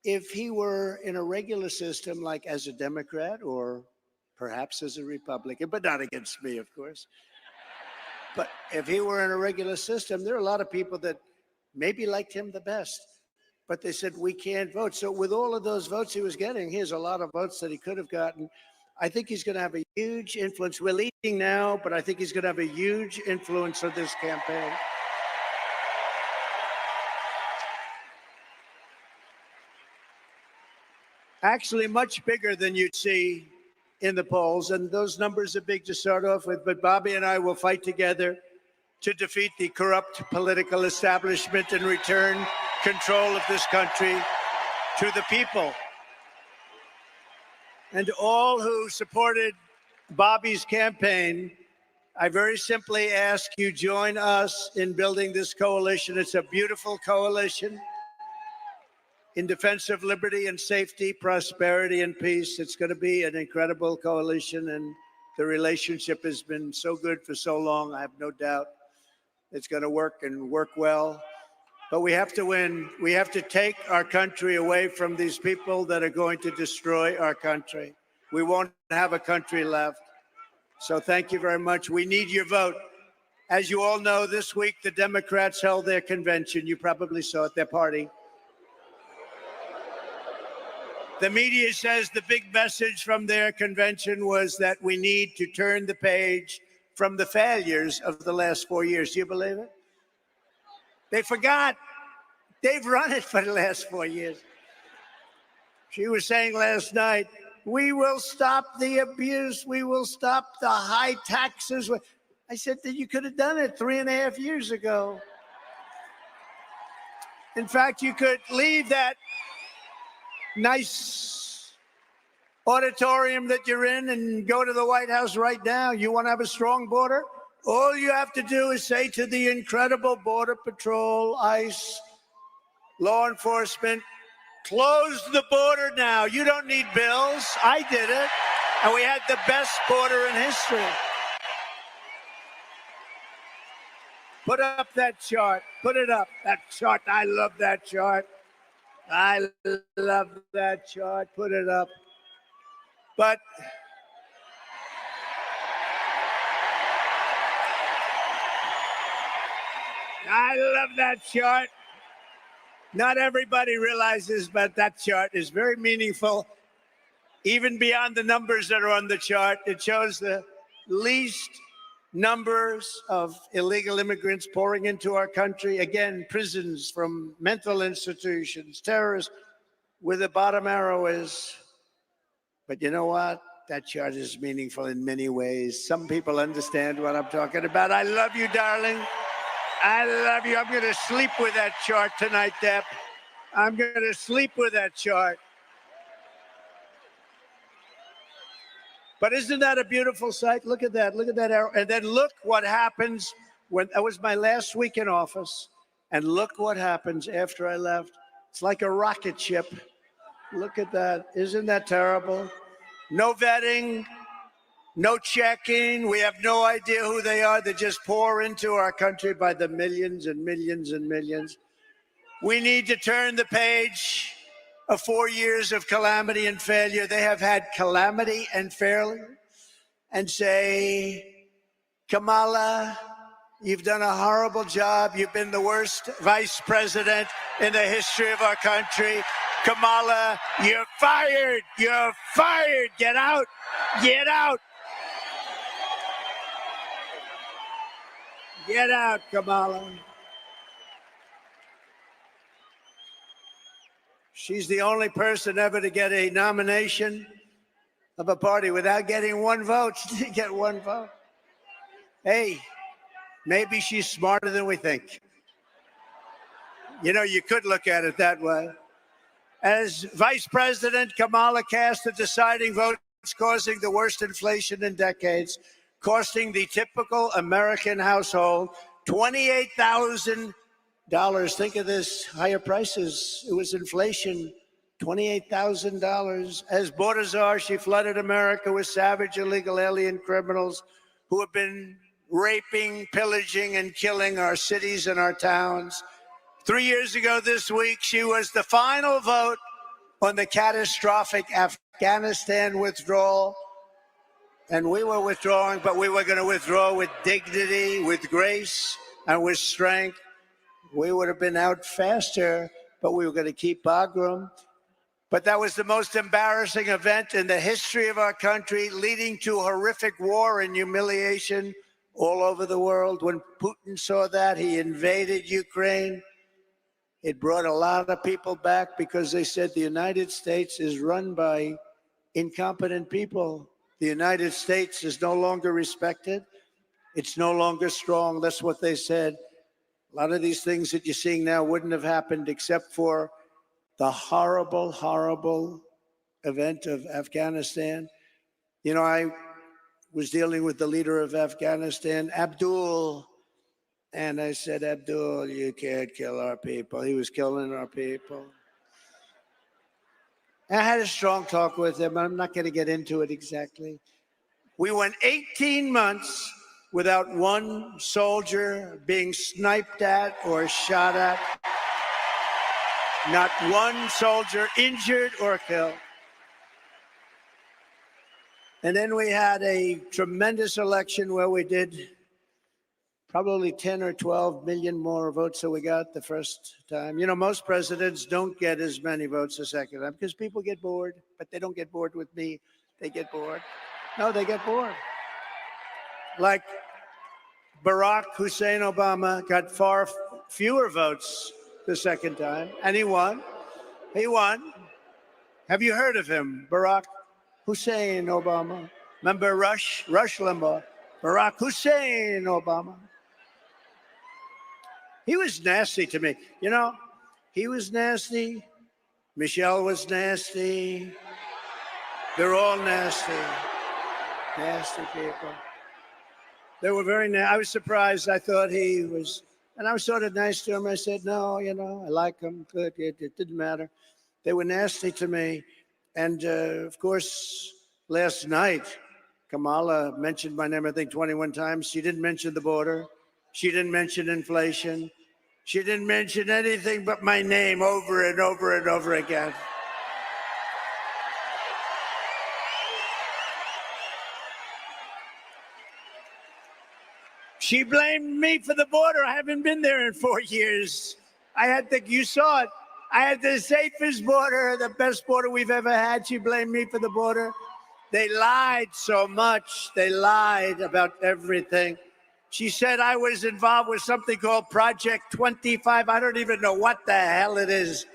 if he were in a regular system, like as a Democrat or perhaps as a Republican, but not against me, of course. But if he were in a regular system, there are a lot of people that maybe liked him the best, but they said, we can't vote. So with all of those votes he was getting, here's a lot of votes that he could have gotten. I think he's going to have a huge influence. We're leading now, but I think he's going to have a huge influence on this campaign. Actually, much bigger than you'd see in the polls. And those numbers are big to start off with. But Bobby and I will fight together to defeat the corrupt political establishment and return control of this country to the people. And all who supported Bobby's campaign, I very simply ask you join us in building this coalition. It's a beautiful coalition in defense of liberty and safety, prosperity and peace. It's going to be an incredible coalition, and the relationship has been so good for so long. I have no doubt it's going to work and work well. But we have to win. We have to take our country away from these people that are going to destroy our country. We won't have a country left. So thank you very much. We need your vote. As you all know, this week the Democrats held their convention. You probably saw it, their party. The media says the big message from their convention was that we need to turn the page from the failures of the last 4 years. Do you believe it? They forgot. They've run it for the last 4 years. She was saying last night, we will stop the abuse. We will stop the high taxes. I said that you could have done it 3.5 years ago. In fact, you could leave that nice auditorium that you're in and go to the White House right now. You want to have a strong border? All you have to do is say to the incredible Border Patrol, ICE, law enforcement, close the border now. You don't need bills. I did it. And we had the best border in history. Put up that chart. Put it up. That chart. I love that chart. I love that chart. Put it up. But I love that chart. Not everybody realizes, but that chart is very meaningful. Even beyond the numbers that are on the chart, it shows the least numbers of illegal immigrants pouring into our country. Again, prisons from mental institutions, terrorists, where the bottom arrow is. But you know what? that chart is meaningful in many ways. Some people understand what I'm talking about. I love you, darling. I love you. I'm going to sleep with that chart tonight, Deb. I'm going to sleep with that chart. But isn't that a beautiful sight? Look at that. Look at that arrow. And then look what happens when that was my last week in office. And look what happens after I left. It's like a rocket ship. Look at that. Isn't that terrible? No vetting, no checking. We have no idea who they are. They just pour into our country by the millions and millions and millions. We need to turn the page of 4 years of calamity and failure. They have had calamity and failure, and say, Kamala, you've done a horrible job. You've been the worst vice president in the history of our country. Kamala, you're fired. You're fired. Get out. Get out. Get out, Kamala. She's the only person ever to get a nomination of a party without getting one vote. She didn't get one vote. Hey, maybe she's smarter than we think. You know, you could look at it that way. As vice president, Kamala cast the deciding votes, causing the worst inflation in decades, costing the typical American household $28,000. Think of this, higher prices. It was inflation, $28,000. As border czar, she flooded America with savage illegal alien criminals who have been raping, pillaging, and killing our cities and our towns. 3 years ago this week, she was the final vote on the catastrophic Afghanistan withdrawal. And we were withdrawing, but we were going to withdraw with dignity, with grace, and with strength. We would have been out faster, but we were going to keep Bagram. But that was the most embarrassing event in the history of our country, leading to horrific war and humiliation all over the world. When Putin saw that, he invaded Ukraine. It brought a lot of people back because they said the United States is run by incompetent people. The United States is no longer respected. It's no longer strong. That's what they said. A lot of these things that you're seeing now wouldn't have happened except for the horrible, horrible event of Afghanistan. You know, I was dealing with the leader of Afghanistan, Abdul, and I said, Abdul, you can't kill our people. He was killing our people. And I had a strong talk with him. I'm not going to get into it exactly. We went 18 months without one soldier being sniped at or shot at. Not one soldier injured or killed. And then we had a tremendous election where we did probably 10 or 12 million more votes than we got the first time. You know, most presidents don't get as many votes the second time because people get bored, but they don't get bored with me. They get bored. No, they get bored. Like Barack Hussein Obama got far fewer votes the second time, and he won. He won. Have you heard of him, Barack Hussein Obama? Remember Rush Limbaugh? Barack Hussein Obama. He was nasty to me. You know, he was nasty. Michelle was nasty. They're all nasty. Nasty people. They were very nasty. I was surprised. I thought he was, and I was sort of nice to him. I said, no, you know, I like him. Good. It didn't matter. They were nasty to me. And of course, last night, Kamala mentioned my name, I think, 21 times. She didn't mention the border. She didn't mention inflation. She didn't mention anything but my name over and over and over again. She blamed me for the border. I haven't been there in 4 years. You saw it. I had the safest border, the best border we've ever had. She blamed me for the border. They lied so much. They lied about everything. She said I was involved with something called Project 25. I don't even know what the hell it is.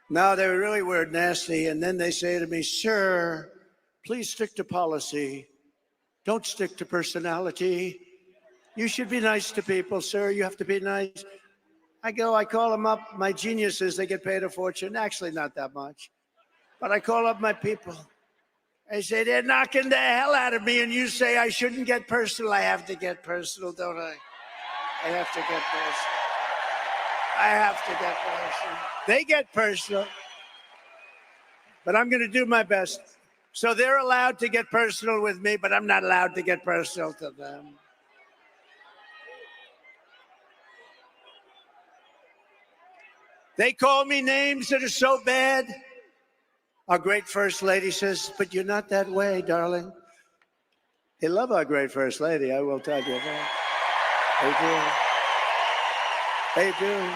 No, they really were nasty. And then they say to me, sir, please stick to policy. Don't stick to personality. You should be nice to people, sir. You have to be nice. I call them up. My geniuses, they get paid a fortune. Actually, not that much. But I call up my people. I say, they're knocking the hell out of me. And you say I shouldn't get personal. I have to get personal, don't I? I have to get personal. I have to get personal. They get personal. But I'm going to do my best. So they're allowed to get personal with me, but I'm not allowed to get personal to them. They call me names that are so bad. Our great First Lady says, but you're not that way, darling. They love our great First Lady, I will tell you that. They do. They do.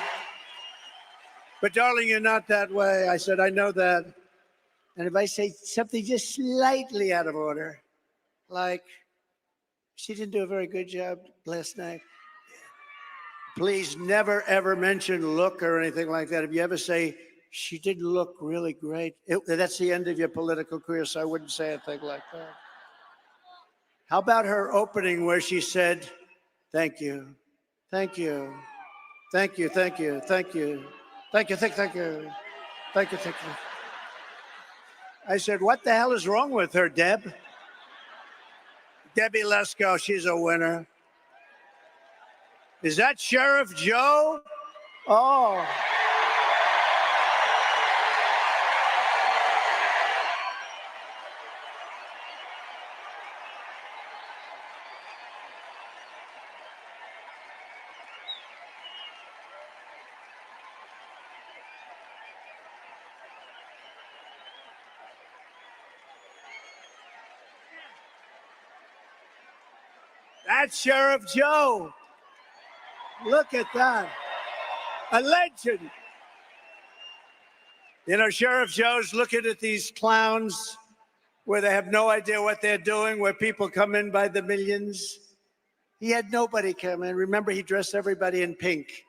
But darling, you're not that way. I said, I know that. And if I say something just slightly out of order, like, she didn't do a very good job last night, please never, ever mention look or anything like that. If you ever say, she didn't look really great, that's the end of your political career, so I wouldn't say a thing like that. How about her opening where she said, thank you, thank you, thank you, thank you, thank you, thank you, thank you, thank you, thank you. I said, what the hell is wrong with her, Deb? Debbie Lesko, she's a winner. Is that Sheriff Joe? Oh. That's Sheriff Joe. Look at that. A legend. You know, Sheriff Joe's looking at these clowns where they have no idea what they're doing, where people come in by the millions. He had nobody come in. Remember, he dressed everybody in pink.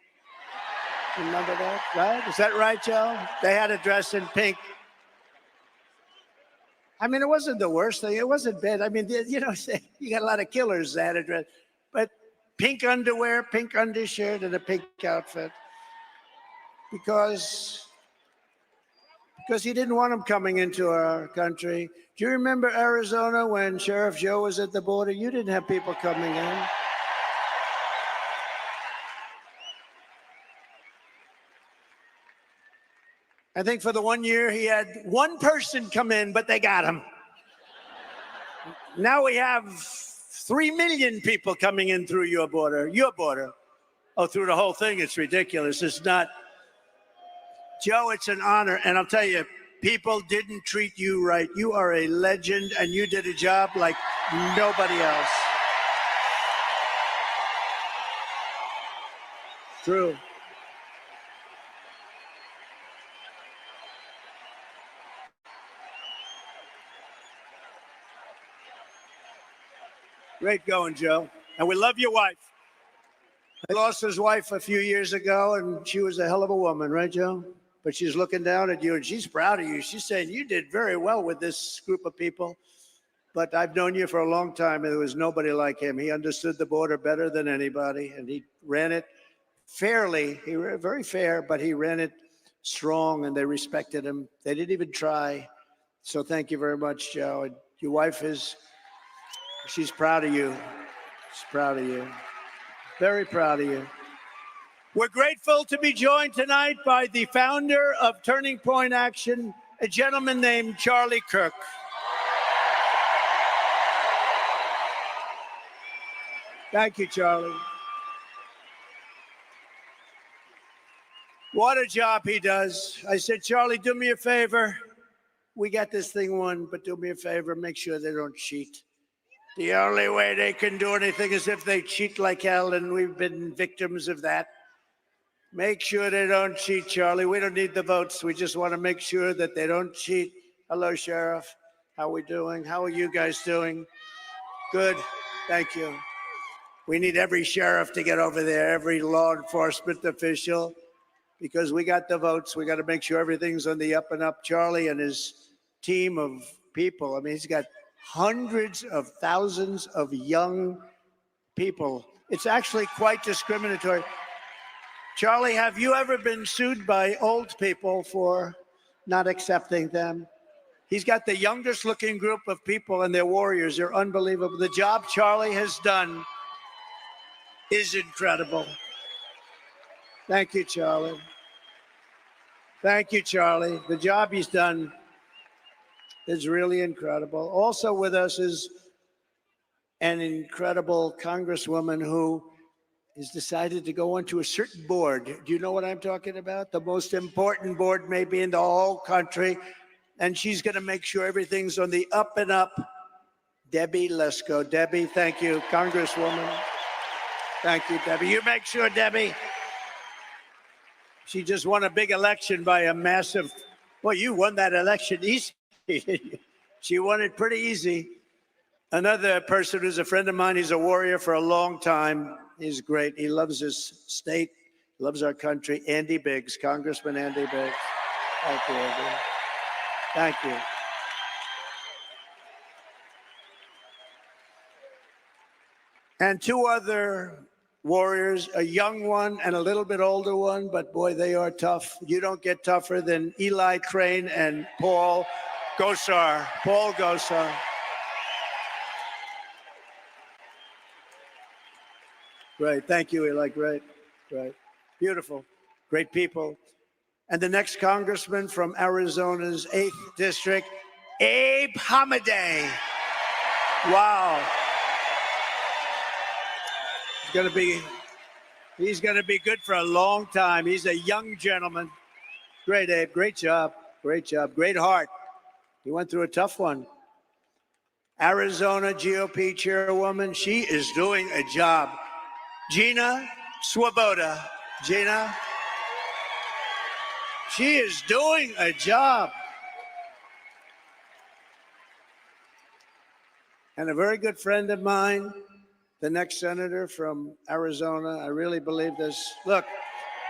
Remember that, right? Is that right, Joe? They had to dress in pink. I mean, it wasn't the worst thing. It wasn't bad. I mean, you know, you got a lot of killers that had to dress. But pink underwear, pink undershirt, and a pink outfit. Because he didn't want them coming into our country. Do you remember Arizona when Sheriff Joe was at the border? You didn't have people coming in. I think for the 1 year, he had one person come in, but they got him. Now we have 3 million people coming in through your border. Your border. Oh, through the whole thing, it's ridiculous. It's not. Joe, it's an honor. And I'll tell you, people didn't treat you right. You are a legend, and you did a job like nobody else. True. Great going, Joe. And we love your wife. I lost his wife a few years ago, and she was a hell of a woman, right, Joe? But she's looking down at you, and she's proud of you. She's saying, you did very well with this group of people. But I've known you for a long time, and there was nobody like him. He understood the border better than anybody, and he ran it fairly. He ran very fair, but he ran it strong, and they respected him. They didn't even try. So thank you very much, Joe. And your wife she's proud of you. She's proud of you. Very proud of you. We're grateful to be joined tonight by the founder of Turning Point Action, a gentleman named Charlie Kirk. Thank you, Charlie. What a job he does. I said, Charlie, do me a favor. We got this thing won, but do me a favor, make sure they don't cheat. The only way they can do anything is if they cheat like hell, and we've been victims of that. Make sure they don't cheat, Charlie. We don't need the votes. We just want to make sure that they don't cheat. Hello, Sheriff. How are we doing? How are you guys doing? Good. Thank you. We need every sheriff to get over there, every law enforcement official, because we got the votes. We got to make sure everything's on the up and up. Charlie and his team of people, I mean, he's got hundreds of thousands of young people. It's actually quite discriminatory. Charlie, have you ever been sued by old people for not accepting them? He's got the youngest looking group of people, and they're warriors. They're unbelievable. The job Charlie has done is incredible. Thank you, Charlie. Thank you, Charlie. The job he's done is really incredible. Also with us is an incredible congresswoman who has decided to go onto a certain board. Do you know what I'm talking about? The most important board maybe in the whole country. And she's going to make sure everything's on the up and up. Debbie Lesko. Debbie, thank you, Congresswoman. Thank you, Debbie. You make sure, Debbie. She just won a big election by a massive, well, you won that election easy. She won it pretty easy. Another person who's a friend of mine, he's a warrior for a long time. He's great. He loves his state, loves our country. Andy Biggs, Congressman Andy Biggs. Thank you, Andy. Thank you. And two other warriors, a young one and a little bit older one, but boy, they are tough. You don't get tougher than Eli Crane and Paul Gosar. Paul Gosar. Great. Thank you, Eli. Great. Great. Beautiful. Great people. And the next congressman from Arizona's 8th district, Abe Hamadeh. Wow. He's going to be good for a long time. He's a young gentleman. Great, Abe. Great job. Great job. Great heart. He went through a tough one. Arizona GOP chairwoman, she is doing a job. Gina Swoboda. Gina. She is doing a job. And a very good friend of mine, the next senator from Arizona. I really believe this. Look,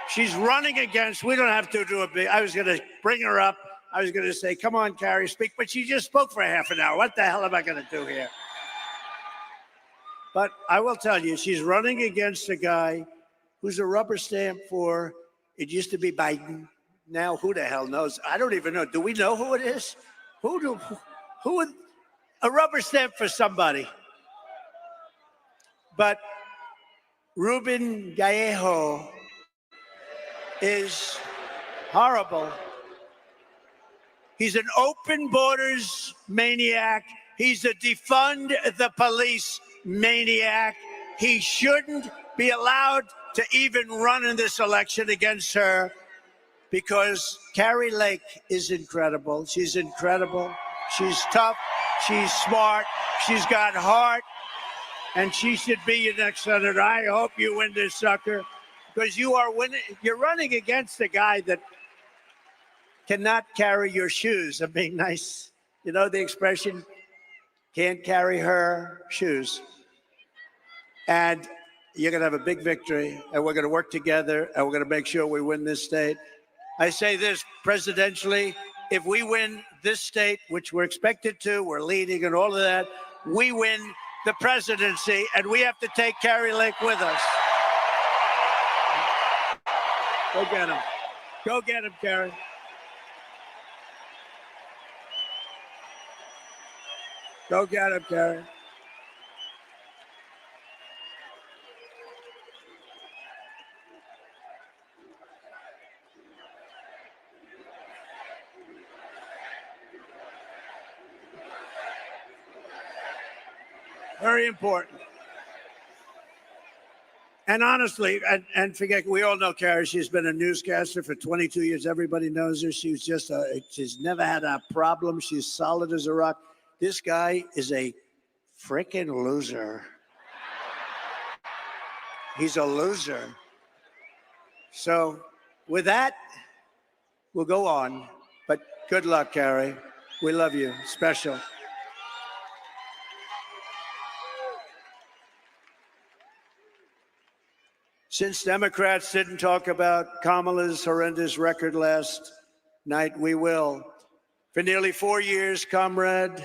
she's running against, we don't have to do a big, I was going to bring her up. I was going to say, come on, Carrie, speak. But she just spoke for half an hour. What the hell am I going to do here? But I will tell you, she's running against a guy who's a rubber stamp for, it used to be Biden. Now, who the hell knows? I don't even know. Do we know who it is? Who a rubber stamp for somebody. But Ruben Gallejo is horrible. He's an open borders maniac. He's a defund the police maniac. He shouldn't be allowed to even run in this election against her because Carrie Lake is incredible. She's incredible. She's tough. She's smart. She's got heart. And she should be your next senator. I hope you win this sucker because you are winning. You're running against a guy that cannot carry your shoes. I'm being nice. You know the expression, can't carry her shoes. And you're going to have a big victory, and we're going to work together, and we're going to make sure we win this state. I say this presidentially, if we win this state, which we're expected to, we're leading and all of that, we win the presidency, and we have to take Carrie Lake with us. Go get him. Go get him, Carrie. Go get him, Carrie. Very important. And honestly, and forget, we all know Carrie. She's been a newscaster for 22 years. Everybody knows her. She's she's never had a problem. She's solid as a rock. This guy is a freaking loser. He's a loser. So with that, we'll go on. But good luck, Carrie. We love you. Special. Since Democrats didn't talk about Kamala's horrendous record last night, we will. For nearly 4 years, Comrade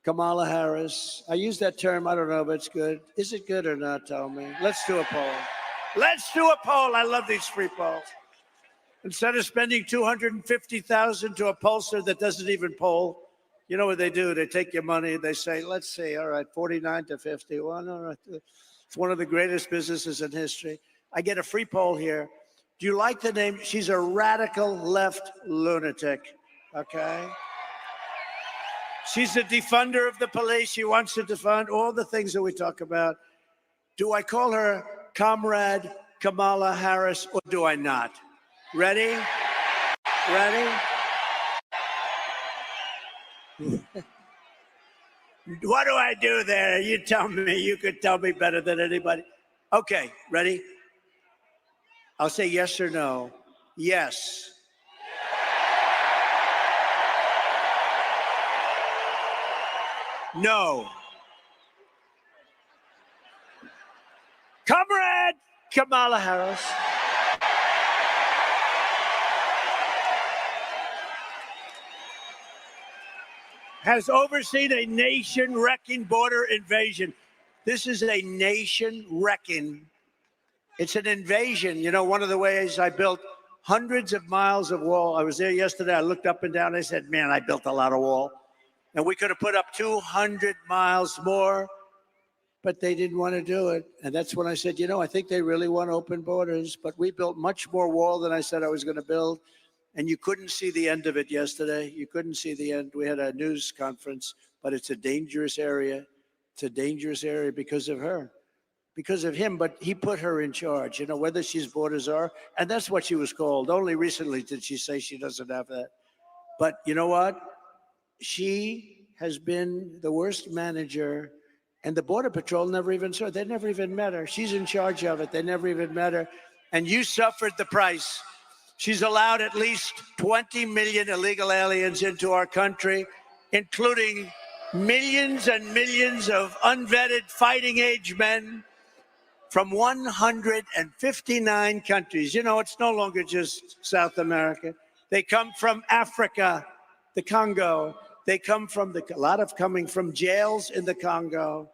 Kamala Harris. I use that term, I don't know if it's good. Is it good or not, tell me? Let's do a poll. Let's do a poll. I love these free polls. Instead of spending $250,000 to a pollster that doesn't even poll, you know what they do? They take your money, they say, let's see, all right, 49 to 51, all right. It's one of the greatest businesses in history. I get a free poll here. Do you like the name? She's a radical left lunatic, okay? She's a defunder of the police. She wants to defund all the things that we talk about. Do I call her Comrade Kamala Harris or do I not? Ready? Ready? What do I do there? You tell me. You could tell me better than anybody. Okay, ready? I'll say yes or no. Yes. No. Comrade Kamala Harris. Has overseen a nation-wrecking border invasion. This is a nation-wrecking. It's an invasion. You know, one of the ways I built hundreds of miles of wall. I was there yesterday. I looked up and down. I said, man, I built a lot of wall. And we could have put up 200 miles more, but they didn't want to do it. And that's when I said, you know, I think they really want open borders. But we built much more wall than I said I was going to build. And you couldn't see the end of it yesterday. You couldn't see the end. We had a news conference, but it's a dangerous area. It's a dangerous area because of her, because of him. But he put her in charge, you know, whether she's borders are. And that's what she was called. Only recently did she say she doesn't have that. But you know what? She has been the worst manager. And the Border Patrol never even saw her. They never even met her. She's in charge of it. They never even met her. And you suffered the price. She's allowed at least 20 million illegal aliens into our country, including millions and millions of unvetted fighting-age men from 159 countries. You know, it's no longer just South America. They come from Africa, the Congo. They come from a lot of coming from jails in the Congo.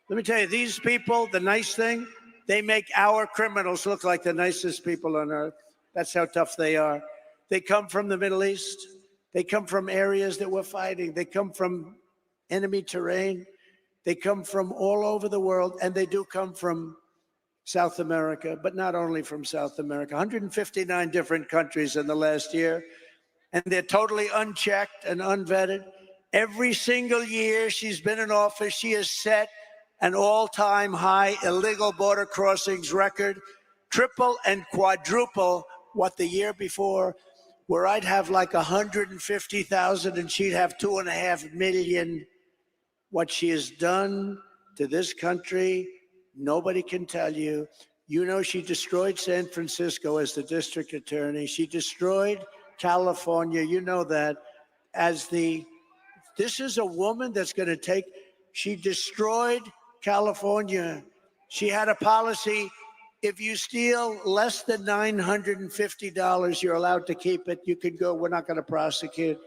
Let me tell you, these people, the nice thing, they make our criminals look like the nicest people on earth. That's how tough they are. They come from the Middle East. They come from areas that we're fighting. They come from enemy terrain. They come from all over the world, and they do come from South America, but not only from South America. 159 different countries in the last year, and they're totally unchecked and unvetted. Every single year she's been in office, she has set an all-time high illegal border crossings record, triple and quadruple what the year before, where I'd have like 150,000 and she'd have 2.5 million. What she has done to this country, nobody can tell you. You know, she destroyed San Francisco as the district attorney. She destroyed California. You know that. This is a woman that's going to take, she destroyed California. She had a policy. If you steal less than $950, you're allowed to keep it. You can go, we're not going to prosecute.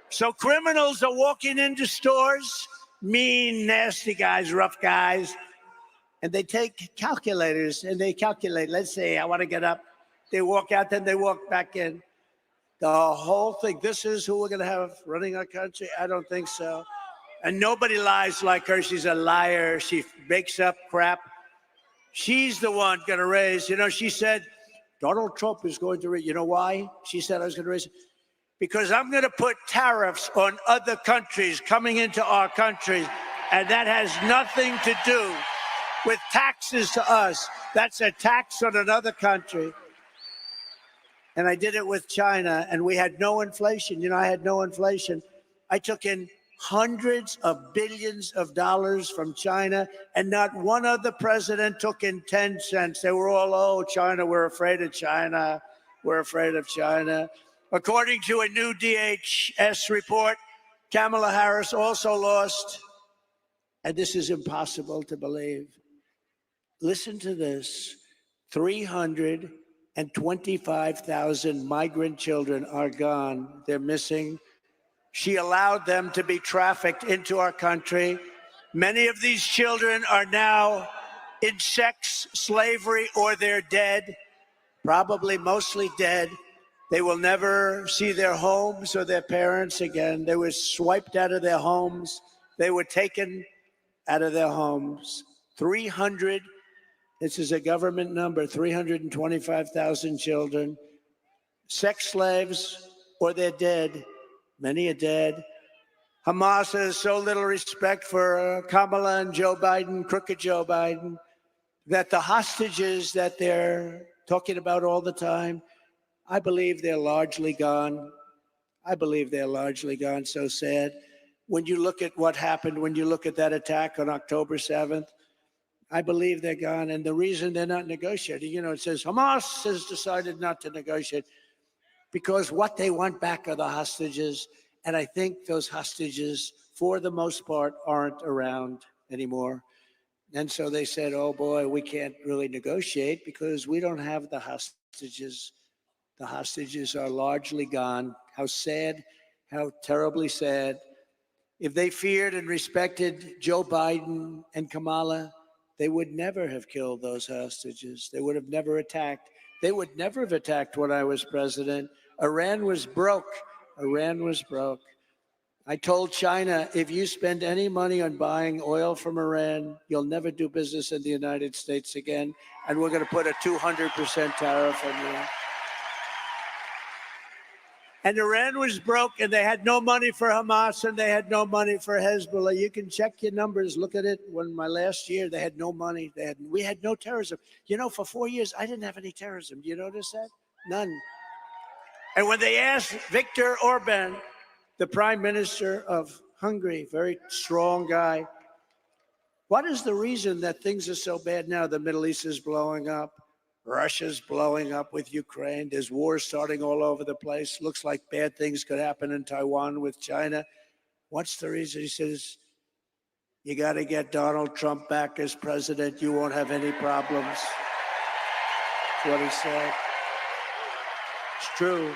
So criminals are walking into stores, mean, nasty guys, rough guys, and they take calculators and they calculate. Let's say I want to get up. They walk out, then they walk back in. The whole thing, this is who we're going to have running our country? I don't think so. And nobody lies like her. She's a liar. She makes up crap. She's the one going to raise. You know, she said, Donald Trump is going to raise. You know why? She said I was going to raise it. Because I'm going to put tariffs on other countries coming into our country. And that has nothing to do with taxes to us. That's a tax on another country. And I did it with China, and we had no inflation. You know, I had no inflation. I took in hundreds of billions of dollars from China, and not one other president took in 10 cents. They were all, oh, China, we're afraid of China. We're afraid of China. According to a new DHS report, Kamala Harris also lost, and this is impossible to believe, listen to this, 325,000 migrant children are gone. They're missing. She allowed them to be trafficked into our country. Many of these children are now in sex slavery or they're dead, probably mostly dead. They will never see their homes or their parents again. They were swiped out of their homes. They were taken out of their homes. 300, this is a government number, 325,000 children, sex slaves or they're dead. Many are dead. Hamas has so little respect for Kamala and Joe Biden, crooked Joe Biden, that the hostages that they're talking about all the time, I believe they're largely gone. I believe they're largely gone. So sad. When you look at what happened, when you look at that attack on October 7th, I believe they're gone. And the reason they're not negotiating, you know, it says Hamas has decided not to negotiate because what they want back are the hostages. And I think those hostages, for the most part, aren't around anymore. And so they said, oh boy, we can't really negotiate because we don't have the hostages. The hostages are largely gone. How sad, how terribly sad. If they feared and respected Joe Biden and Kamala, they would never have killed those hostages. They would have never attacked. They would never have attacked when I was president. Iran was broke. Iran was broke. I told China, if you spend any money on buying oil from Iran, you'll never do business in the United States again. And we're going to put a 200% tariff on you. And Iran was broke, and they had no money for Hamas, and they had no money for Hezbollah. You can check your numbers. Look at it. When my last year, they had no money. We had no terrorism. You know, for 4 years, I didn't have any terrorism. Do you notice that? None. And when they asked Viktor Orban, the prime minister of Hungary, very strong guy, what is the reason that things are so bad now? The Middle East is blowing up. Russia's blowing up with Ukraine. There's wars starting all over the place. Looks like bad things could happen in Taiwan with China. What's the reason? He says, you got to get Donald Trump back as president. You won't have any problems. That's what he said. It's true.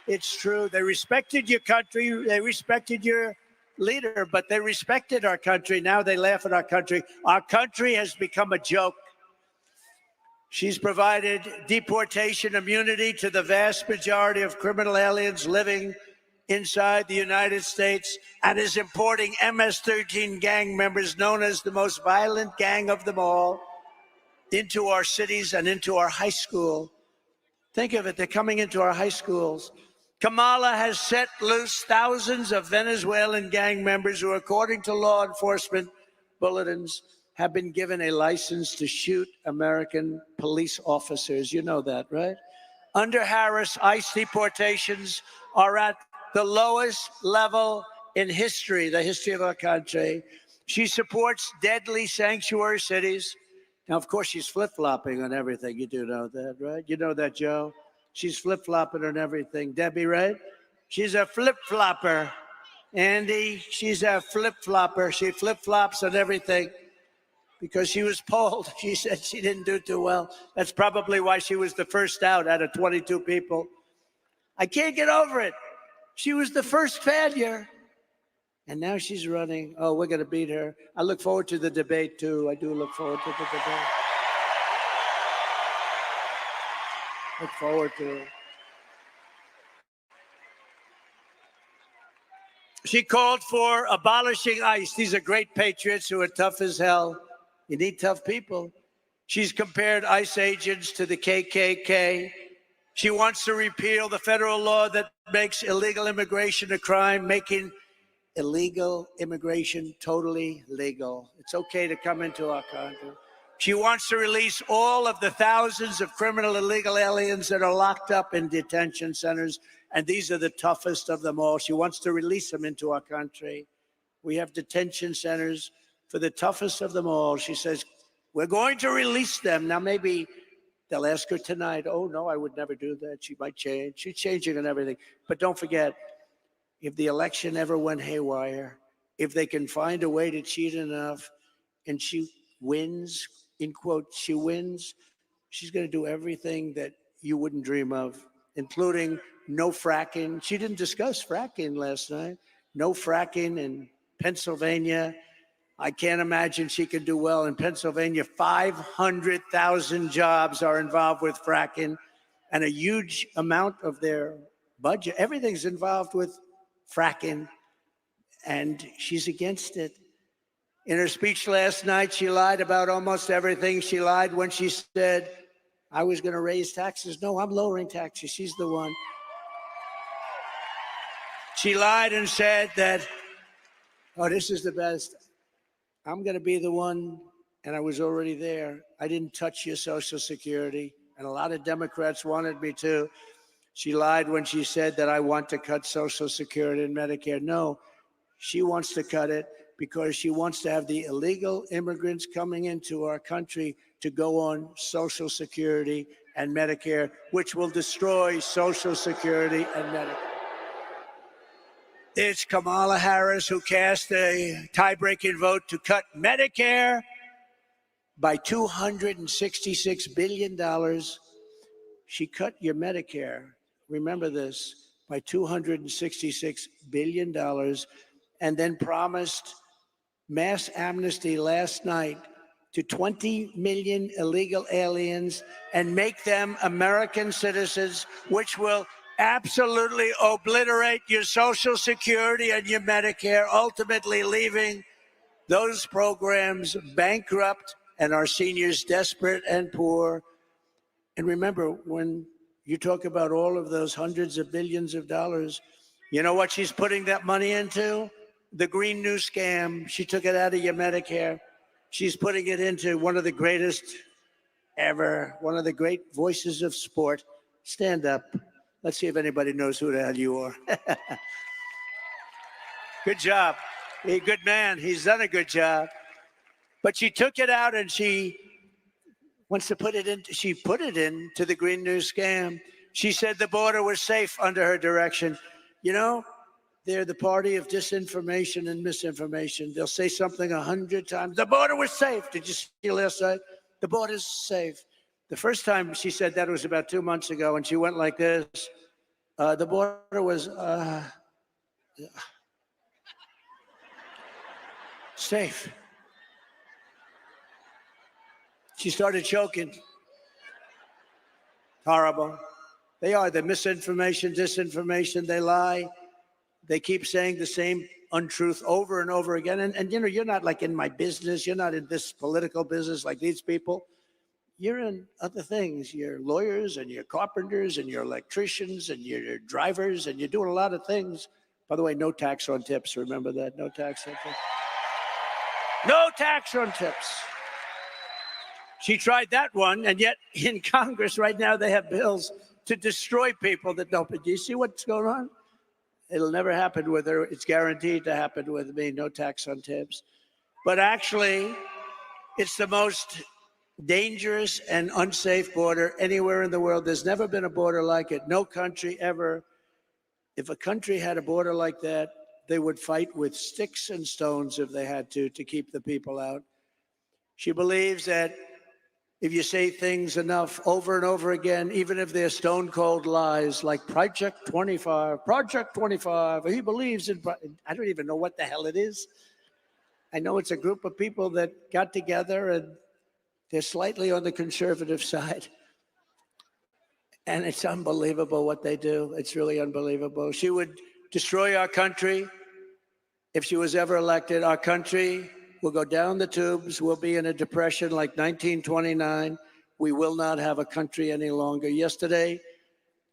It's true. They respected your country. They respected your leader, but they respected our country. Now they laugh at our country. Our country has become a joke. She's provided deportation immunity to the vast majority of criminal aliens living inside the United States and is importing MS-13 gang members, known as the most violent gang of them all, into our cities and into our high school. Think of it, they're coming into our high schools. Kamala has set loose thousands of Venezuelan gang members who, according to law enforcement bulletins, have been given a license to shoot American police officers. You know that, right? Under Harris, ICE deportations are at the lowest level in history, the history of our country. She supports deadly sanctuary cities. Now, of course, she's flip-flopping on everything. You do know that, right? You know that, Joe? She's flip-flopping on everything. Debbie, right? She's a flip-flopper. Andy, she's a flip-flopper. She flip-flops on everything. Because she was polled. She said she didn't do too well. That's probably why she was the first out of 22 people. I can't get over it. She was the first failure. And now she's running. Oh, we're going to beat her. I look forward to the debate, too. I do look forward to the debate. Look forward to it. She called for abolishing ICE. These are great patriots who are tough as hell. You need tough people. She's compared ICE agents to the KKK. She wants to repeal the federal law that makes illegal immigration a crime, making illegal immigration totally legal. It's okay to come into our country. She wants to release all of the thousands of criminal illegal aliens that are locked up in detention centers, and these are the toughest of them all. She wants to release them into our country. We have detention centers for the toughest of them all. She says, we're going to release them. Now, maybe they'll ask her tonight, oh, no, I would never do that. She might change. She's changing and everything. But don't forget, if the election ever went haywire, if they can find a way to cheat enough and she wins in quote, she wins, she's going to do everything that you wouldn't dream of, including no fracking. She didn't discuss fracking last night. No fracking in Pennsylvania. I can't imagine she could do well in Pennsylvania. 500,000 jobs are involved with fracking, and a huge amount of their budget, everything's involved with fracking, and she's against it. In her speech last night, she lied about almost everything. She lied when she said, I was going to raise taxes. No, I'm lowering taxes. She's the one. She lied and said that, oh, this is the best. I'm going to be the one, and I was already there. I didn't touch your Social Security, and a lot of Democrats wanted me to. She lied when she said that I want to cut Social Security and Medicare. No, she wants to cut it because she wants to have the illegal immigrants coming into our country to go on Social Security and Medicare, which will destroy Social Security and Medicare. It's Kamala Harris who cast a tie-breaking vote to cut Medicare by $266 billion. She cut your Medicare, remember this, by $266 billion, and then promised mass amnesty last night to 20 million illegal aliens and make them American citizens, which will absolutely obliterate your Social Security and your Medicare, ultimately leaving those programs bankrupt and our seniors desperate and poor. And remember, when you talk about all of those hundreds of billions of dollars, you know what she's putting that money into? The Green New Scam. She took it out of your Medicare. She's putting it into one of the greatest ever, one of the great voices of sport. Stand up. Let's see if anybody knows who the hell you are. Good job. Hey, good man. He's done a good job. But she took it out and she wants to put it in. She put it into the Green New Scam. She said the border was safe under her direction. You know, they're the party of disinformation and misinformation. They'll say something 100 times. The border was safe. Did you see last night? The border's safe. The first time she said that was about 2 months ago, and she went like this. The border was safe. She started choking. Horrible. They are the misinformation, disinformation. They lie. They keep saying the same untruth over and over again. And you know, you're not like in my business. You're not in this political business like these people. You're in other things. You're lawyers and you're carpenters and you're electricians and you're drivers and you're doing a lot of things. By the way, no tax on tips. Remember that? No tax on tips. No tax on tips. She tried that one, and yet in Congress right now they have bills to destroy people that don't. But do you see what's going on? It'll never happen with her. It's guaranteed to happen with me. No tax on tips. But actually, it's the most dangerous and unsafe border anywhere in the world. There's never been a border like it. No country ever. If a country had a border like that, they would fight with sticks and stones if they had to keep the people out. She believes that if you say things enough over and over again, even if they're stone cold lies, like Project 25, he believes in, I don't even know what the hell it is. I know it's a group of people that got together and they're slightly on the conservative side. And it's unbelievable what they do. It's really unbelievable. She would destroy our country if she was ever elected. Our country will go down the tubes. We'll be in a depression like 1929. We will not have a country any longer. Yesterday,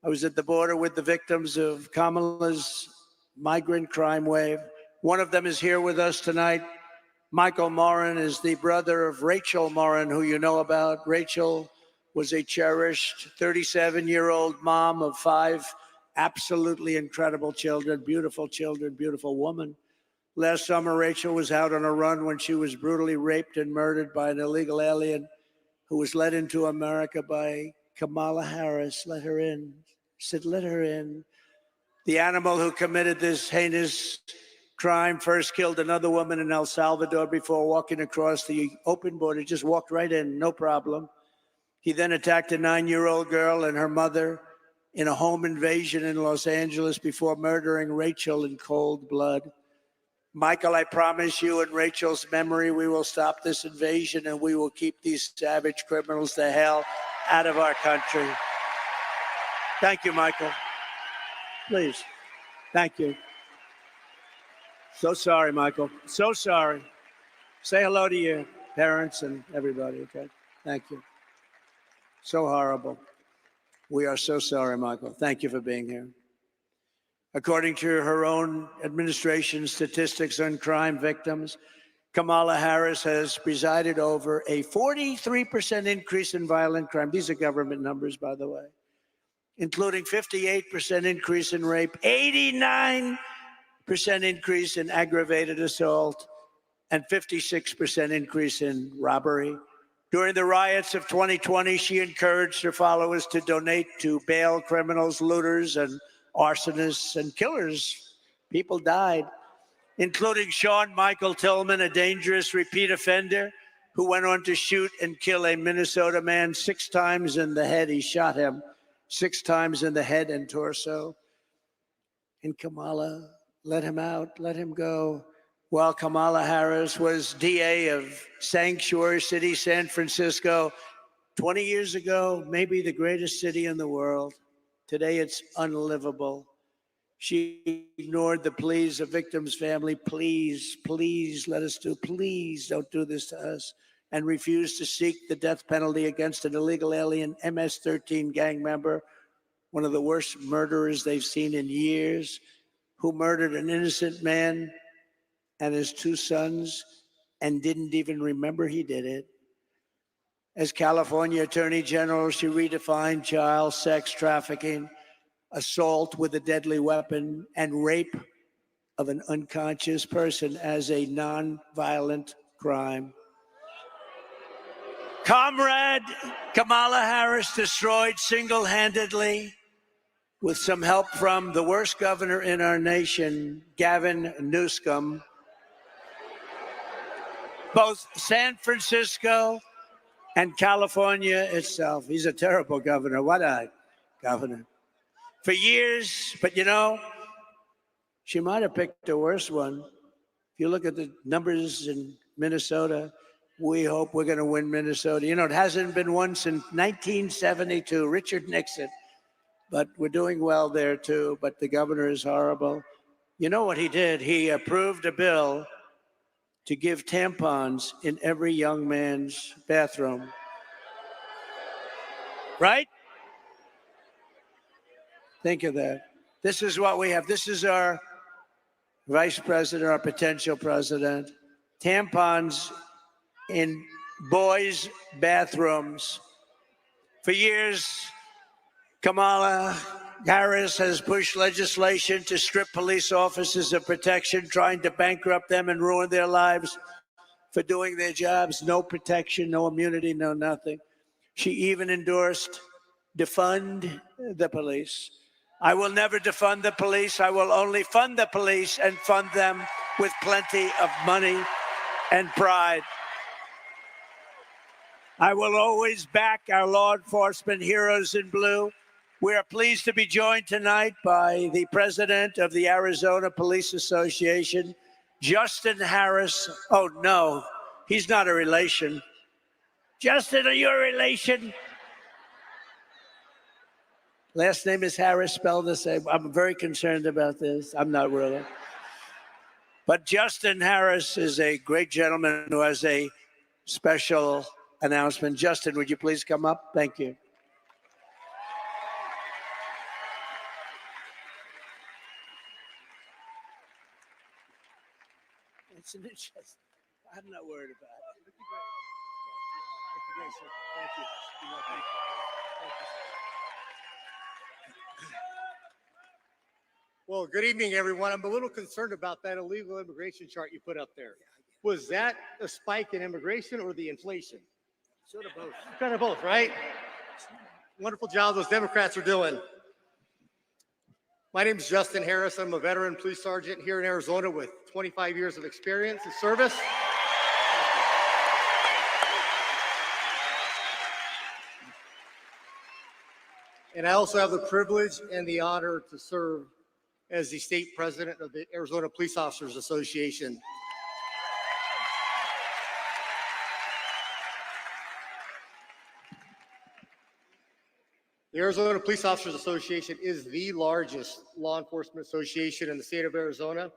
I was at the border with the victims of Kamala's migrant crime wave. One of them is here with us tonight. Michael Morin is the brother of Rachel Morin, who you know about. Rachel was a cherished 37-year-old mom of 5 absolutely incredible children, beautiful woman. Last summer, Rachel was out on a run when she was brutally raped and murdered by an illegal alien who was led into America by Kamala Harris. Let her in. Said, let her in. The animal who committed this heinous crime, first killed another woman in El Salvador before walking across the open border, just walked right in, no problem. He then attacked a 9-year-old girl and her mother in a home invasion in Los Angeles before murdering Rachel in cold blood. Michael, I promise you, in Rachel's memory, we will stop this invasion and we will keep these savage criminals the hell out of our country. Thank you, Michael. Please. Thank you. So sorry, Michael. So sorry. Say hello to your parents and everybody, okay? Thank you. So horrible. We are so sorry, Michael. Thank you for being here. According to her own administration statistics on crime victims, Kamala Harris has presided over a 43% increase in violent crime. These are government numbers, by the way, including 58% increase in rape, 89% increase in aggravated assault, and 56% increase in robbery. During the riots of 2020, she encouraged her followers to donate to bail criminals, looters, and arsonists and killers. People died, including Sean Michael Tillman, a dangerous repeat offender who went on to shoot and kill a Minnesota man 6 times in the head. He shot him 6 times in the head and torso. And Kamala let him out, let him go. While Kamala Harris was DA of Sanctuary City, San Francisco, 20 years ago, maybe the greatest city in the world. Today, it's unlivable. She ignored the pleas of victims' family. Please, please let us do, please don't do this to us. And refused to seek the death penalty against an illegal alien MS-13 gang member, one of the worst murderers they've seen in years, who murdered an innocent man and his 2 sons and didn't even remember he did it. As California Attorney General, she redefined child sex trafficking, assault with a deadly weapon, and rape of an unconscious person as a non-violent crime. Comrade Kamala Harris destroyed single-handedly, with some help from the worst governor in our nation, Gavin Newsom, both San Francisco and California itself. He's a terrible governor. What a governor. For years, but you know, she might have picked a worse one. If you look at the numbers in Minnesota, we hope we're going to win Minnesota. You know, it hasn't been won since 1972, Richard Nixon. But we're doing well there too, but the governor is horrible. You know what he did? He approved a bill to give tampons in every young man's bathroom. Right? Think of that. This is what we have. This is our vice president, our potential president. Tampons in boys' bathrooms. For years, Kamala Harris has pushed legislation to strip police officers of protection, trying to bankrupt them and ruin their lives for doing their jobs. No protection, no immunity, no nothing. She even endorsed defund the police. I will never defund the police. I will only fund the police and fund them with plenty of money and pride. I will always back our law enforcement heroes in blue. We are pleased to be joined tonight by the president of the Arizona Police Association, Justin Harris. Oh, no, he's not a relation. Justin, are you a relation? Last name is Harris, spelled the same. I'm very concerned about this. I'm not really. But Justin Harris is a great gentleman who has a special announcement. Justin, would you please come up? Thank you. I'm not worried about it. Thank you. Well, good evening, everyone. I'm a little concerned about that illegal immigration chart you put up there. Was that a spike in immigration or the inflation? Sort of both. Kind of both, right? Wonderful job those Democrats are doing. My name is Justin Harris. I'm a veteran police sergeant here in Arizona with 25 years of experience in service. And I also have the privilege and the honor to serve as the state president of the Arizona Police Officers Association. The Arizona Police Officers Association is the largest law enforcement association in the state of Arizona,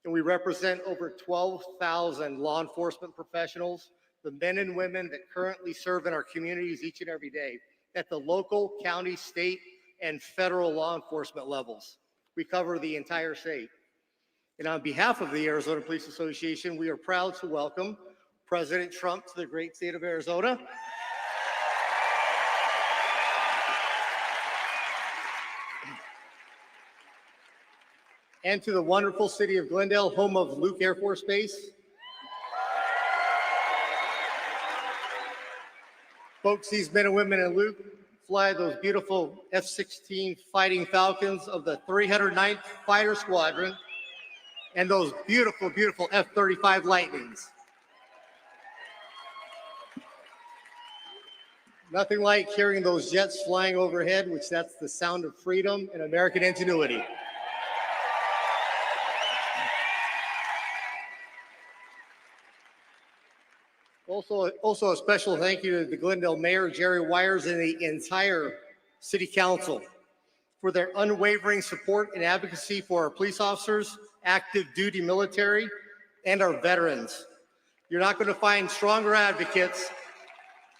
and we represent over 12,000 law enforcement professionals, the men and women that currently serve in our communities each and every day at the local, county, state, and federal law enforcement levels. We cover the entire state. And on behalf of the Arizona Police Association, we are proud to welcome President Trump to the great state of Arizona. And to the wonderful city of Glendale, home of Luke Air Force Base. Folks, these men and women in Luke fly those beautiful F-16 Fighting Falcons of the 309th Fighter Squadron and those beautiful, beautiful F-35 Lightnings. Nothing like hearing those jets flying overhead, which that's the sound of freedom and American ingenuity. Also a special thank you to the Glendale Mayor, Jerry Wires, and the entire City Council for their unwavering support and advocacy for our police officers, active duty military, and our veterans. You're not going to find stronger advocates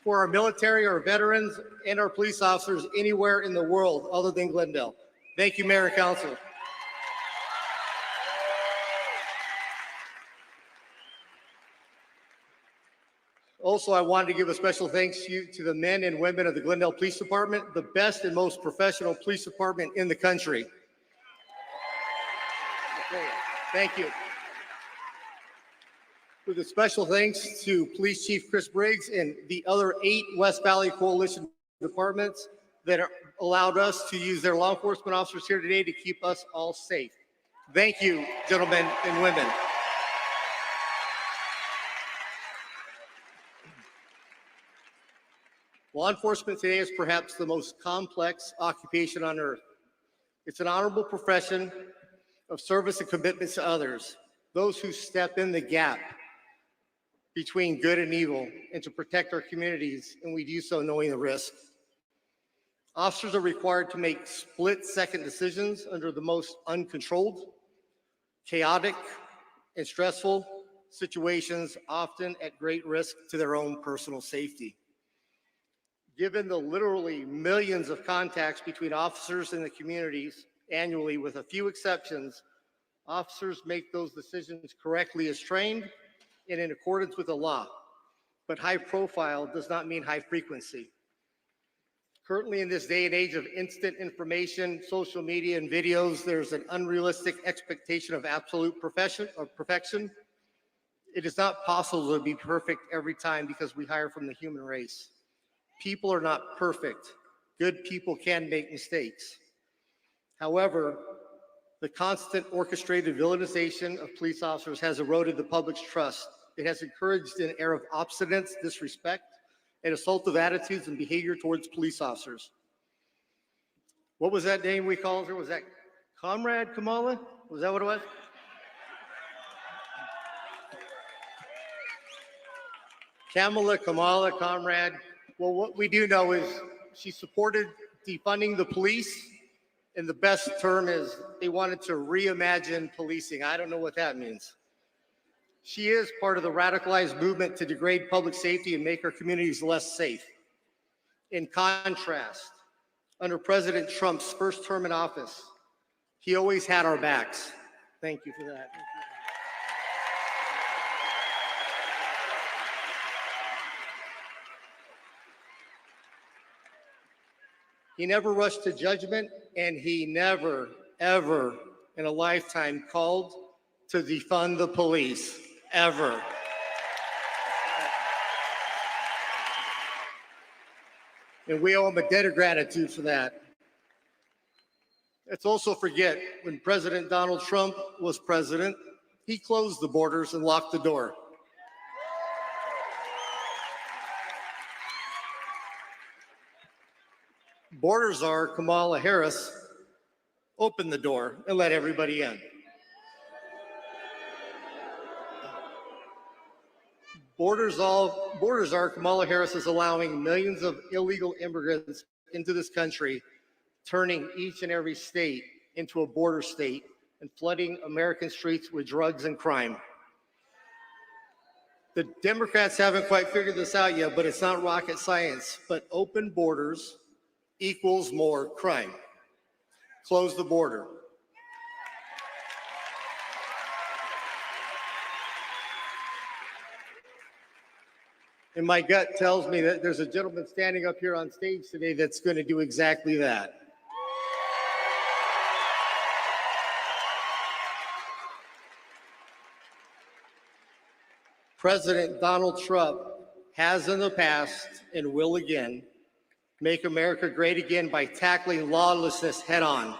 for our military, our veterans, and our police officers anywhere in the world other than Glendale. Thank you, Mayor and Council. Also, I wanted to give a special thanks to the men and women of the Glendale Police Department, the best and most professional police department in the country. Okay, thank you. With a special thanks to Police Chief Chris Briggs and the other 8 West Valley Coalition departments that allowed us to use their law enforcement officers here today to keep us all safe. Thank you, gentlemen and women. Law enforcement today is perhaps the most complex occupation on earth. It's an honorable profession of service and commitment to others, those who step in the gap between good and evil and to protect our communities, and we do so knowing the risk. Officers are required to make split-second decisions under the most uncontrolled, chaotic, and stressful situations, often at great risk to their own personal safety. Given the literally millions of contacts between officers and the communities annually, with a few exceptions, officers make those decisions correctly as trained and in accordance with the law. But high profile does not mean high frequency. Currently, in this day and age of instant information, social media, and videos, there's an unrealistic expectation of absolute perfection. It is not possible to be perfect every time because we hire from the human race. People are not perfect. Good people can make mistakes. However, the constant orchestrated villainization of police officers has eroded the public's trust. It has encouraged an air of obstinance, disrespect, and assaultive attitudes and behavior towards police officers. What was that name we called her? Was that Comrade Kamala? Was that what it was? Kamala, Comrade. Well, what we do know is she supported defunding the police, and the best term is they wanted to reimagine policing. I don't know what that means. She is part of the radicalized movement to degrade public safety and make our communities less safe. In contrast, under President Trump's first term in office, he always had our backs. Thank you for that. He never rushed to judgment, and he never, ever in a lifetime called to defund the police, ever. And we owe him a debt of gratitude for that. Let's also forget when President Donald Trump was president, he closed the borders and locked the door. Border czar Kamala Harris opened the door and let everybody in. Border czar Kamala Harris is allowing millions of illegal immigrants into this country, turning each and every state into a border state and flooding American streets with drugs and crime. The Democrats haven't quite figured this out yet, but it's not rocket science. But open borders equals more crime. Close the border. And my gut tells me that there's a gentleman standing up here on stage today that's going to do exactly that. President Donald Trump has in the past and will again make America great again by tackling lawlessness head on.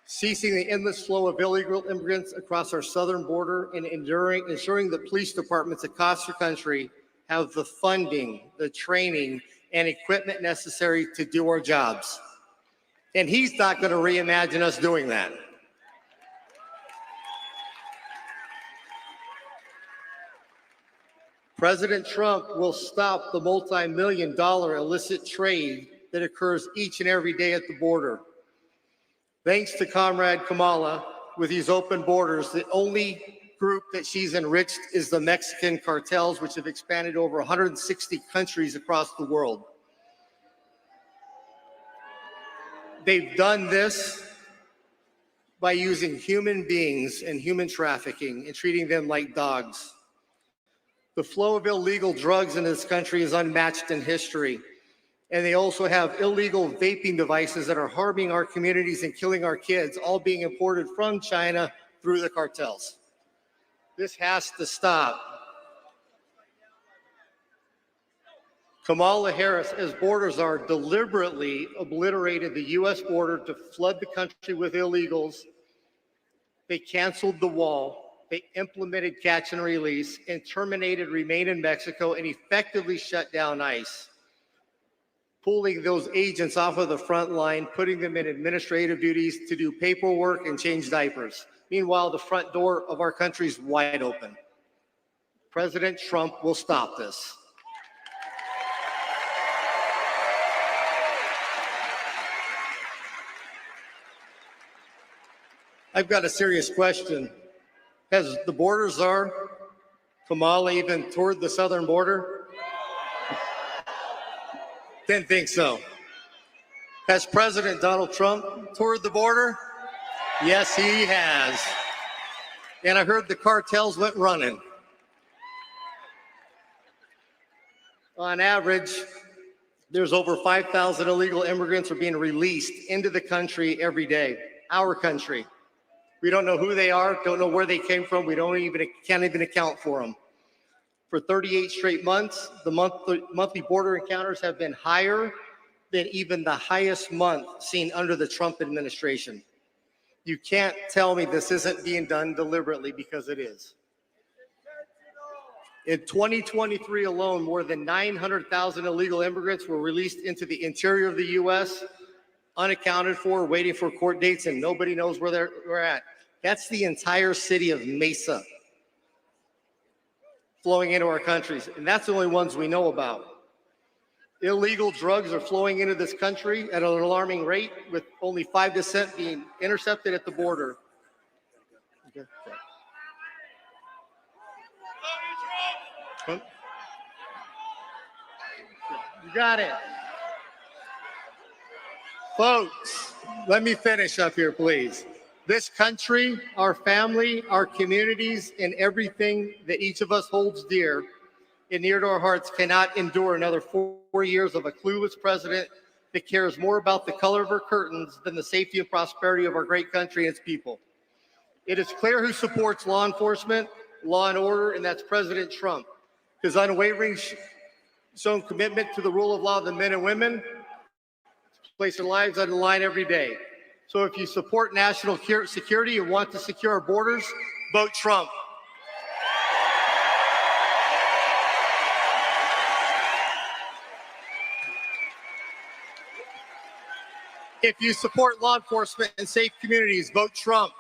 Ceasing the endless flow of illegal immigrants across our southern border and ensuring that police departments across the country have the funding, the training, and equipment necessary to do our jobs. And he's not going to reimagine us doing that. President Trump will stop the multi-million-dollar illicit trade that occurs each and every day at the border. Thanks to Comrade Kamala, with these open borders, the only group that she's enriched is the Mexican cartels, which have expanded over 160 countries across the world. They've done this by using human beings and human trafficking and treating them like dogs. The flow of illegal drugs in this country is unmatched in history. And they also have illegal vaping devices that are harming our communities and killing our kids, all being imported from China through the cartels. This has to stop. Kamala Harris, as border czar, deliberately obliterated the U.S. border to flood the country with illegals. They canceled the wall. They implemented catch and release and terminated Remain in Mexico and effectively shut down ICE, pulling those agents off of the front line, putting them in administrative duties to do paperwork and change diapers. Meanwhile, the front door of our country is wide open. President Trump will stop this. I've got a serious question. Has the border czar, Kamala, even toured the southern border? Didn't think so. Has President Donald Trump toured the border? Yes, he has. And I heard the cartels went running. On average, there's over 5,000 illegal immigrants are being released into the country every day, our country. We don't know who they are, don't know where they came from. We can't even account for them. For 38 straight months, the monthly border encounters have been higher than even the highest month seen under the Trump administration. You can't tell me this isn't being done deliberately, because it is. In 2023 alone, more than 900,000 illegal immigrants were released into the interior of the U.S., unaccounted for, waiting for court dates, and nobody knows where they're at. That's the entire city of Mesa flowing into our countries, and that's the only ones we know about. Illegal drugs are flowing into this country at an alarming rate, with only 5% being intercepted at the border. Okay. You got it. Folks, let me finish up here, please. This country, our family, our communities, and everything that each of us holds dear and near to our hearts cannot endure another 4 years of a clueless president that cares more about the color of her curtains than the safety and prosperity of our great country and its people. It is clear who supports law enforcement, law and order, and that's President Trump. his unwavering shown commitment to the rule of law of the men and women, placing lives on the line every day. So if you support national security and want to secure our borders, vote Trump. If you support law enforcement and safe communities, vote Trump.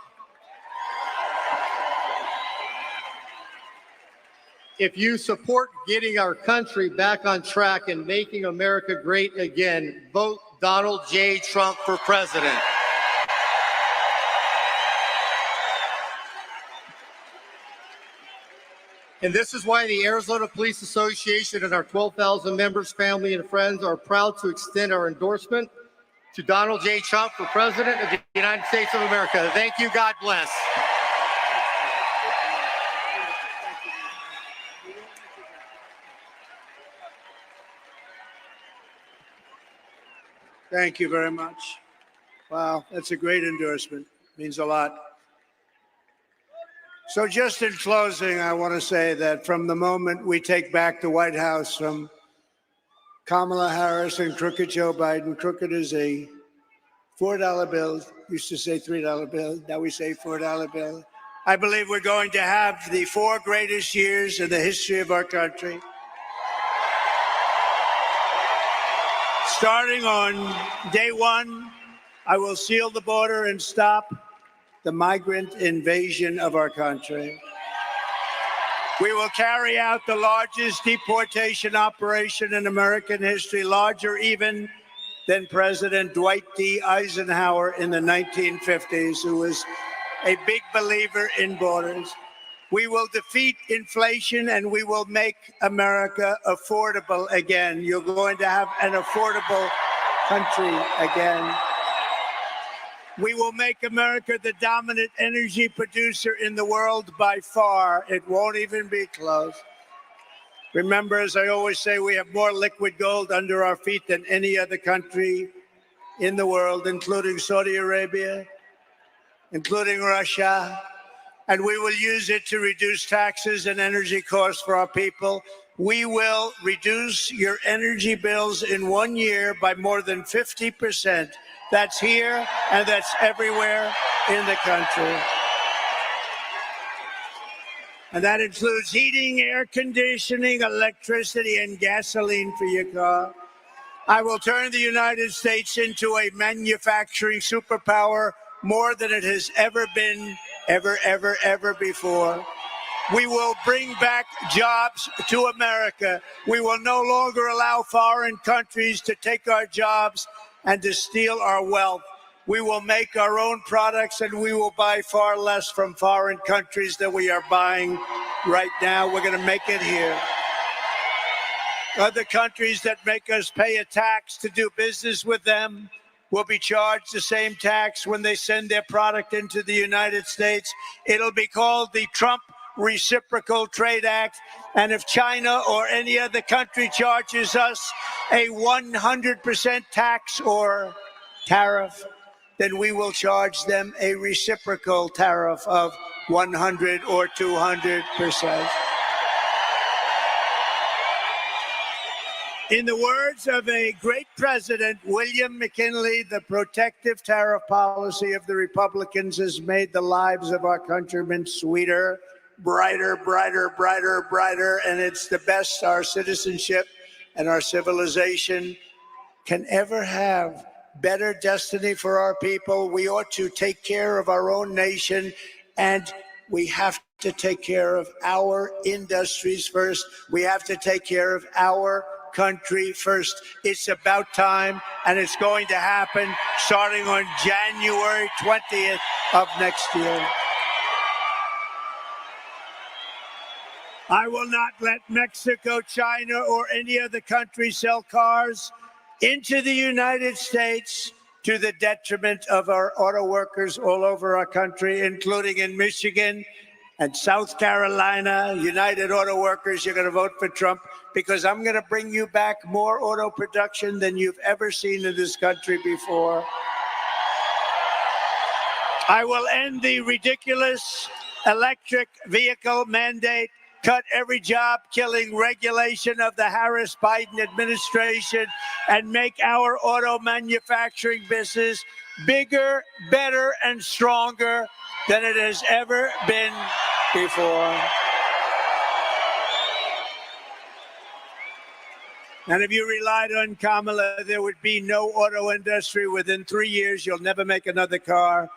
If you support getting our country back on track and making America great again, vote Donald J. Trump for president. And this is why the Arizona Police Association and our 12,000 members, family, and friends are proud to extend our endorsement to Donald J. Trump for President of the United States of America. Thank you. God bless. Thank you very much. Wow, that's a great endorsement. Means a lot. So just in closing, I want to say that from the moment we take back the White House from Kamala Harris and crooked Joe Biden, crooked is a $4 bill, used to say $3 bill, now we say $4 bill. I believe we're going to have the 4 greatest years in the history of our country. Starting on day 1, I will seal the border and stop the migrant invasion of our country. We will carry out the largest deportation operation in American history, larger even than President Dwight D. Eisenhower in the 1950s, who was a big believer in borders. We will defeat inflation and we will make America affordable again. You're going to have an affordable country again. We will make America the dominant energy producer in the world by far. It won't even be close. Remember, as I always say, we have more liquid gold under our feet than any other country in the world, including Saudi Arabia, including Russia. And we will use it to reduce taxes and energy costs for our people. We will reduce your energy bills in 1 year by more than 50%. That's here and that's everywhere in the country. And that includes heating, air conditioning, electricity, and gasoline for your car. I will turn the United States into a manufacturing superpower more than it has ever been, ever before. We will bring back jobs to America. We will no longer allow foreign countries to take our jobs and to steal our wealth. We will make our own products and we will buy far less from foreign countries than we are buying right now. We're going to make it here. Other countries that make us pay a tax to do business with them will be charged the same tax when they send their product into the United States. It'll be called the Trump Reciprocal Trade Act. And if China or any other country charges us a 100% tax or tariff, then we will charge them a reciprocal tariff of 100 or 200%. In the words of a great president, William McKinley, the protective tariff policy of the Republicans has made the lives of our countrymen sweeter, brighter, and it's the best our citizenship and our civilization can ever have. Better destiny for our people. We ought to take care of our own nation, and we have to take care of our industries first. We have to take care of our country first. It's about time, and it's going to happen starting on January 20th of next year. I will not let Mexico, China, or any other country sell cars into the United States to the detriment of our auto workers all over our country, including in Michigan and South Carolina. United Auto Workers, you're going to vote for Trump because I'm going to bring you back more auto production than you've ever seen in this country before. I will end the ridiculous electric vehicle mandate cut every job-killing regulation of the Harris-Biden administration, and make our auto manufacturing business bigger, better, and stronger than it has ever been before. And if you relied on Kamala, there would be no auto industry. Within 3 years, you'll never make another car.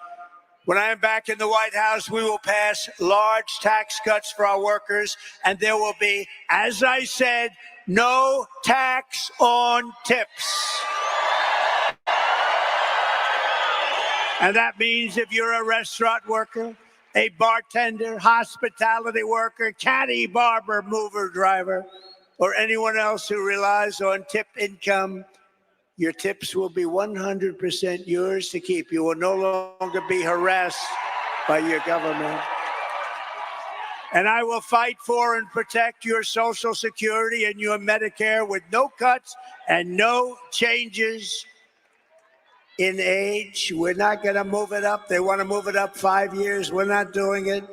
When I am back in the White House, we will pass large tax cuts for our workers, and there will be, as I said, no tax on tips. And that means if you're a restaurant worker, a bartender, hospitality worker, caddy, barber, mover, driver, or anyone else who relies on tip income, your tips will be 100% yours to keep. You will no longer be harassed by your government. And I will fight for and protect your Social Security and your Medicare with no cuts and no changes in age. We're not going to move it up. They want to move it up 5 years. We're not doing it.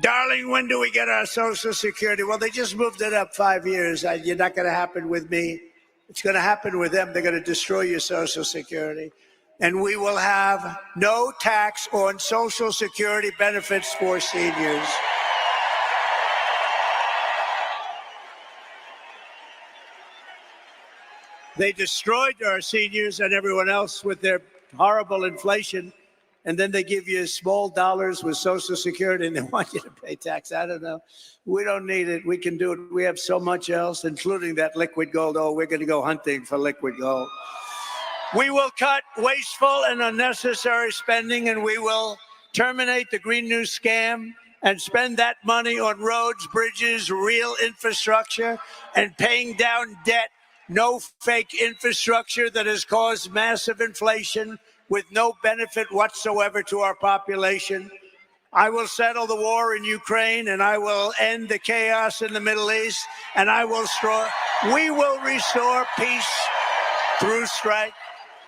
Darling, when do we get our Social Security? Well, they just moved it up 5 years. You're not going to happen with me. It's going to happen with them. They're going to destroy your Social Security. And we will have no tax on Social Security benefits for seniors. They destroyed our seniors and everyone else with their horrible inflation. And then they give you small dollars with Social Security and they want you to pay tax. I don't know. We don't need it. We can do it. We have so much else, including that liquid gold. Oh, we're going to go hunting for liquid gold. We will cut wasteful and unnecessary spending, and we will terminate the Green New Scam and spend that money on roads, bridges, real infrastructure, and paying down debt. No fake infrastructure that has caused massive inflation with no benefit whatsoever to our population. I will settle the war in Ukraine, and I will end the chaos in the Middle East, and we will restore peace through strike,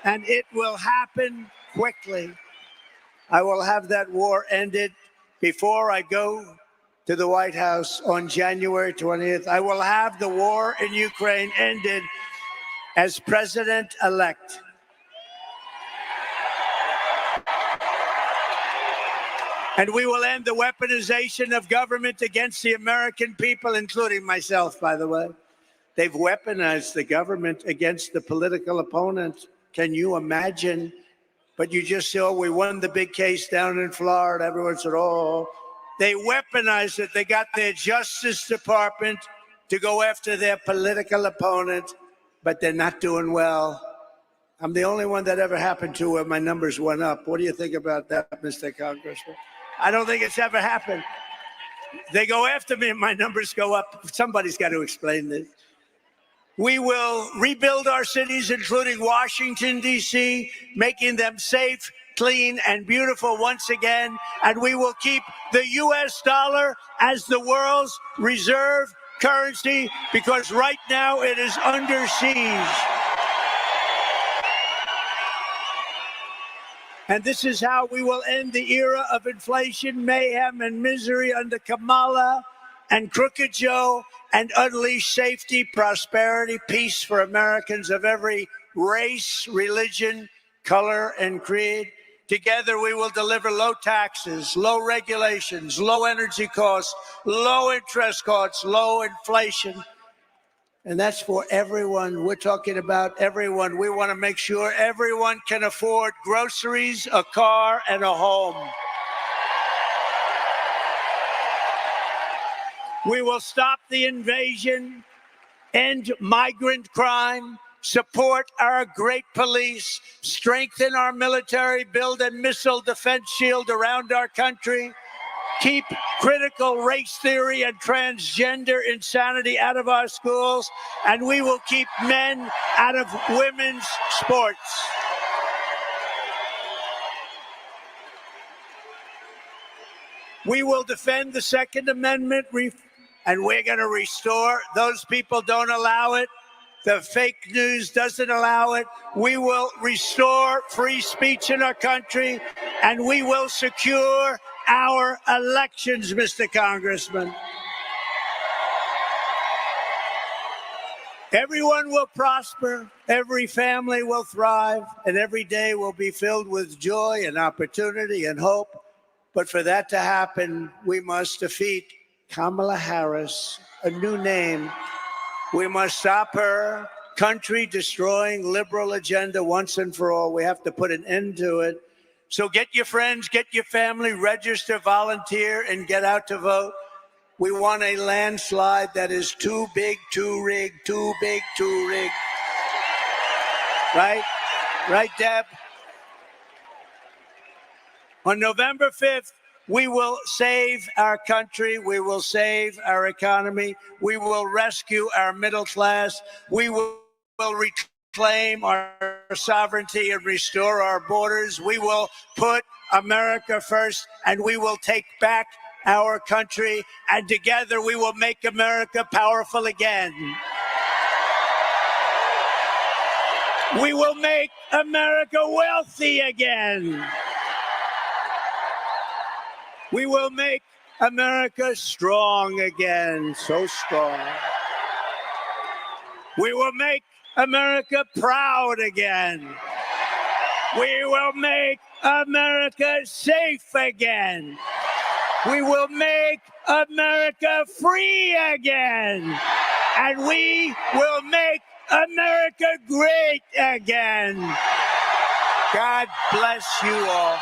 and it will happen quickly. I will have that war ended before I go to the White House on January 20th. I will have the war in Ukraine ended as president-elect. And we will end the weaponization of government against the American people, including myself, by the way. They've weaponized the government against the political opponent. Can you imagine? But you just saw we won the big case down in Florida. Everyone said, oh, they weaponized it. They got their Justice Department to go after their political opponent, but they're not doing well. I'm the only one that ever happened to where my numbers went up. What do you think about that, Mr. Congressman? I don't think it's ever happened. They go after me and my numbers go up. Somebody's got to explain this. We will rebuild our cities, including Washington, D.C., making them safe, clean, and beautiful once again. And we will keep the U.S. dollar as the world's reserve currency because right now it is under siege. And this is how we will end the era of inflation, mayhem, and misery under Kamala and Crooked Joe and unleash safety, prosperity, peace for Americans of every race, religion, color, and creed. Together, we will deliver low taxes, low regulations, low energy costs, low interest costs, low inflation. And that's for everyone. We're talking about everyone. We want to make sure everyone can afford groceries, a car, and a home. We will stop the invasion, end migrant crime, support our great police, strengthen our military, build a missile defense shield around our country, keep critical race theory and transgender insanity out of our schools, and we will keep men out of women's sports. We will defend the Second Amendment, and we're going to restore. Those people don't allow it. The fake news doesn't allow it. We will restore free speech in our country, and we will secure our elections, Mr. Congressman. Everyone will prosper, every family will thrive, and every day will be filled with joy and opportunity and hope. But for that to happen, we must defeat Kamala Harris, a new name. We must stop her country-destroying liberal agenda once and for all. We have to put an end to it. So get your friends, get your family, register, volunteer, and get out to vote. We want a landslide that is too big, too rigged, too big, too rigged. Right? Right, Deb? On November 5th, we will save our country. We will save our economy. We will rescue our middle class. We will reclaim our sovereignty and restore our borders. We will put America first, and we will take back our country, and together we will make America powerful again. We will make America wealthy again. We will make America strong again, so strong. We will make America proud again. We will make America safe again. We will make America free again. And we will make America great again. God bless you all.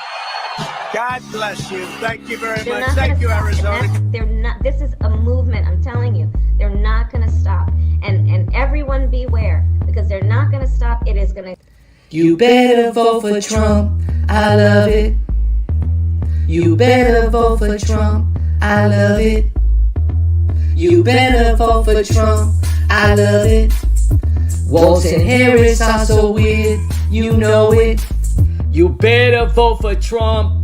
God bless you. Thank you very much. Thank you, Arizona. They're not. This is a movement. I'm telling you, they're not going to stop. And everyone beware, because they're not going to stop. It is going to. You better vote for Trump. I love it. You better vote for Trump. I love it. You better vote for Trump. I love it. Walton and Harris are so weird. You know it. You better vote for Trump.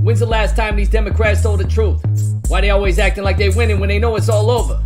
When's the last time these Democrats told the truth? Why they always acting like they winning when they know it's all over?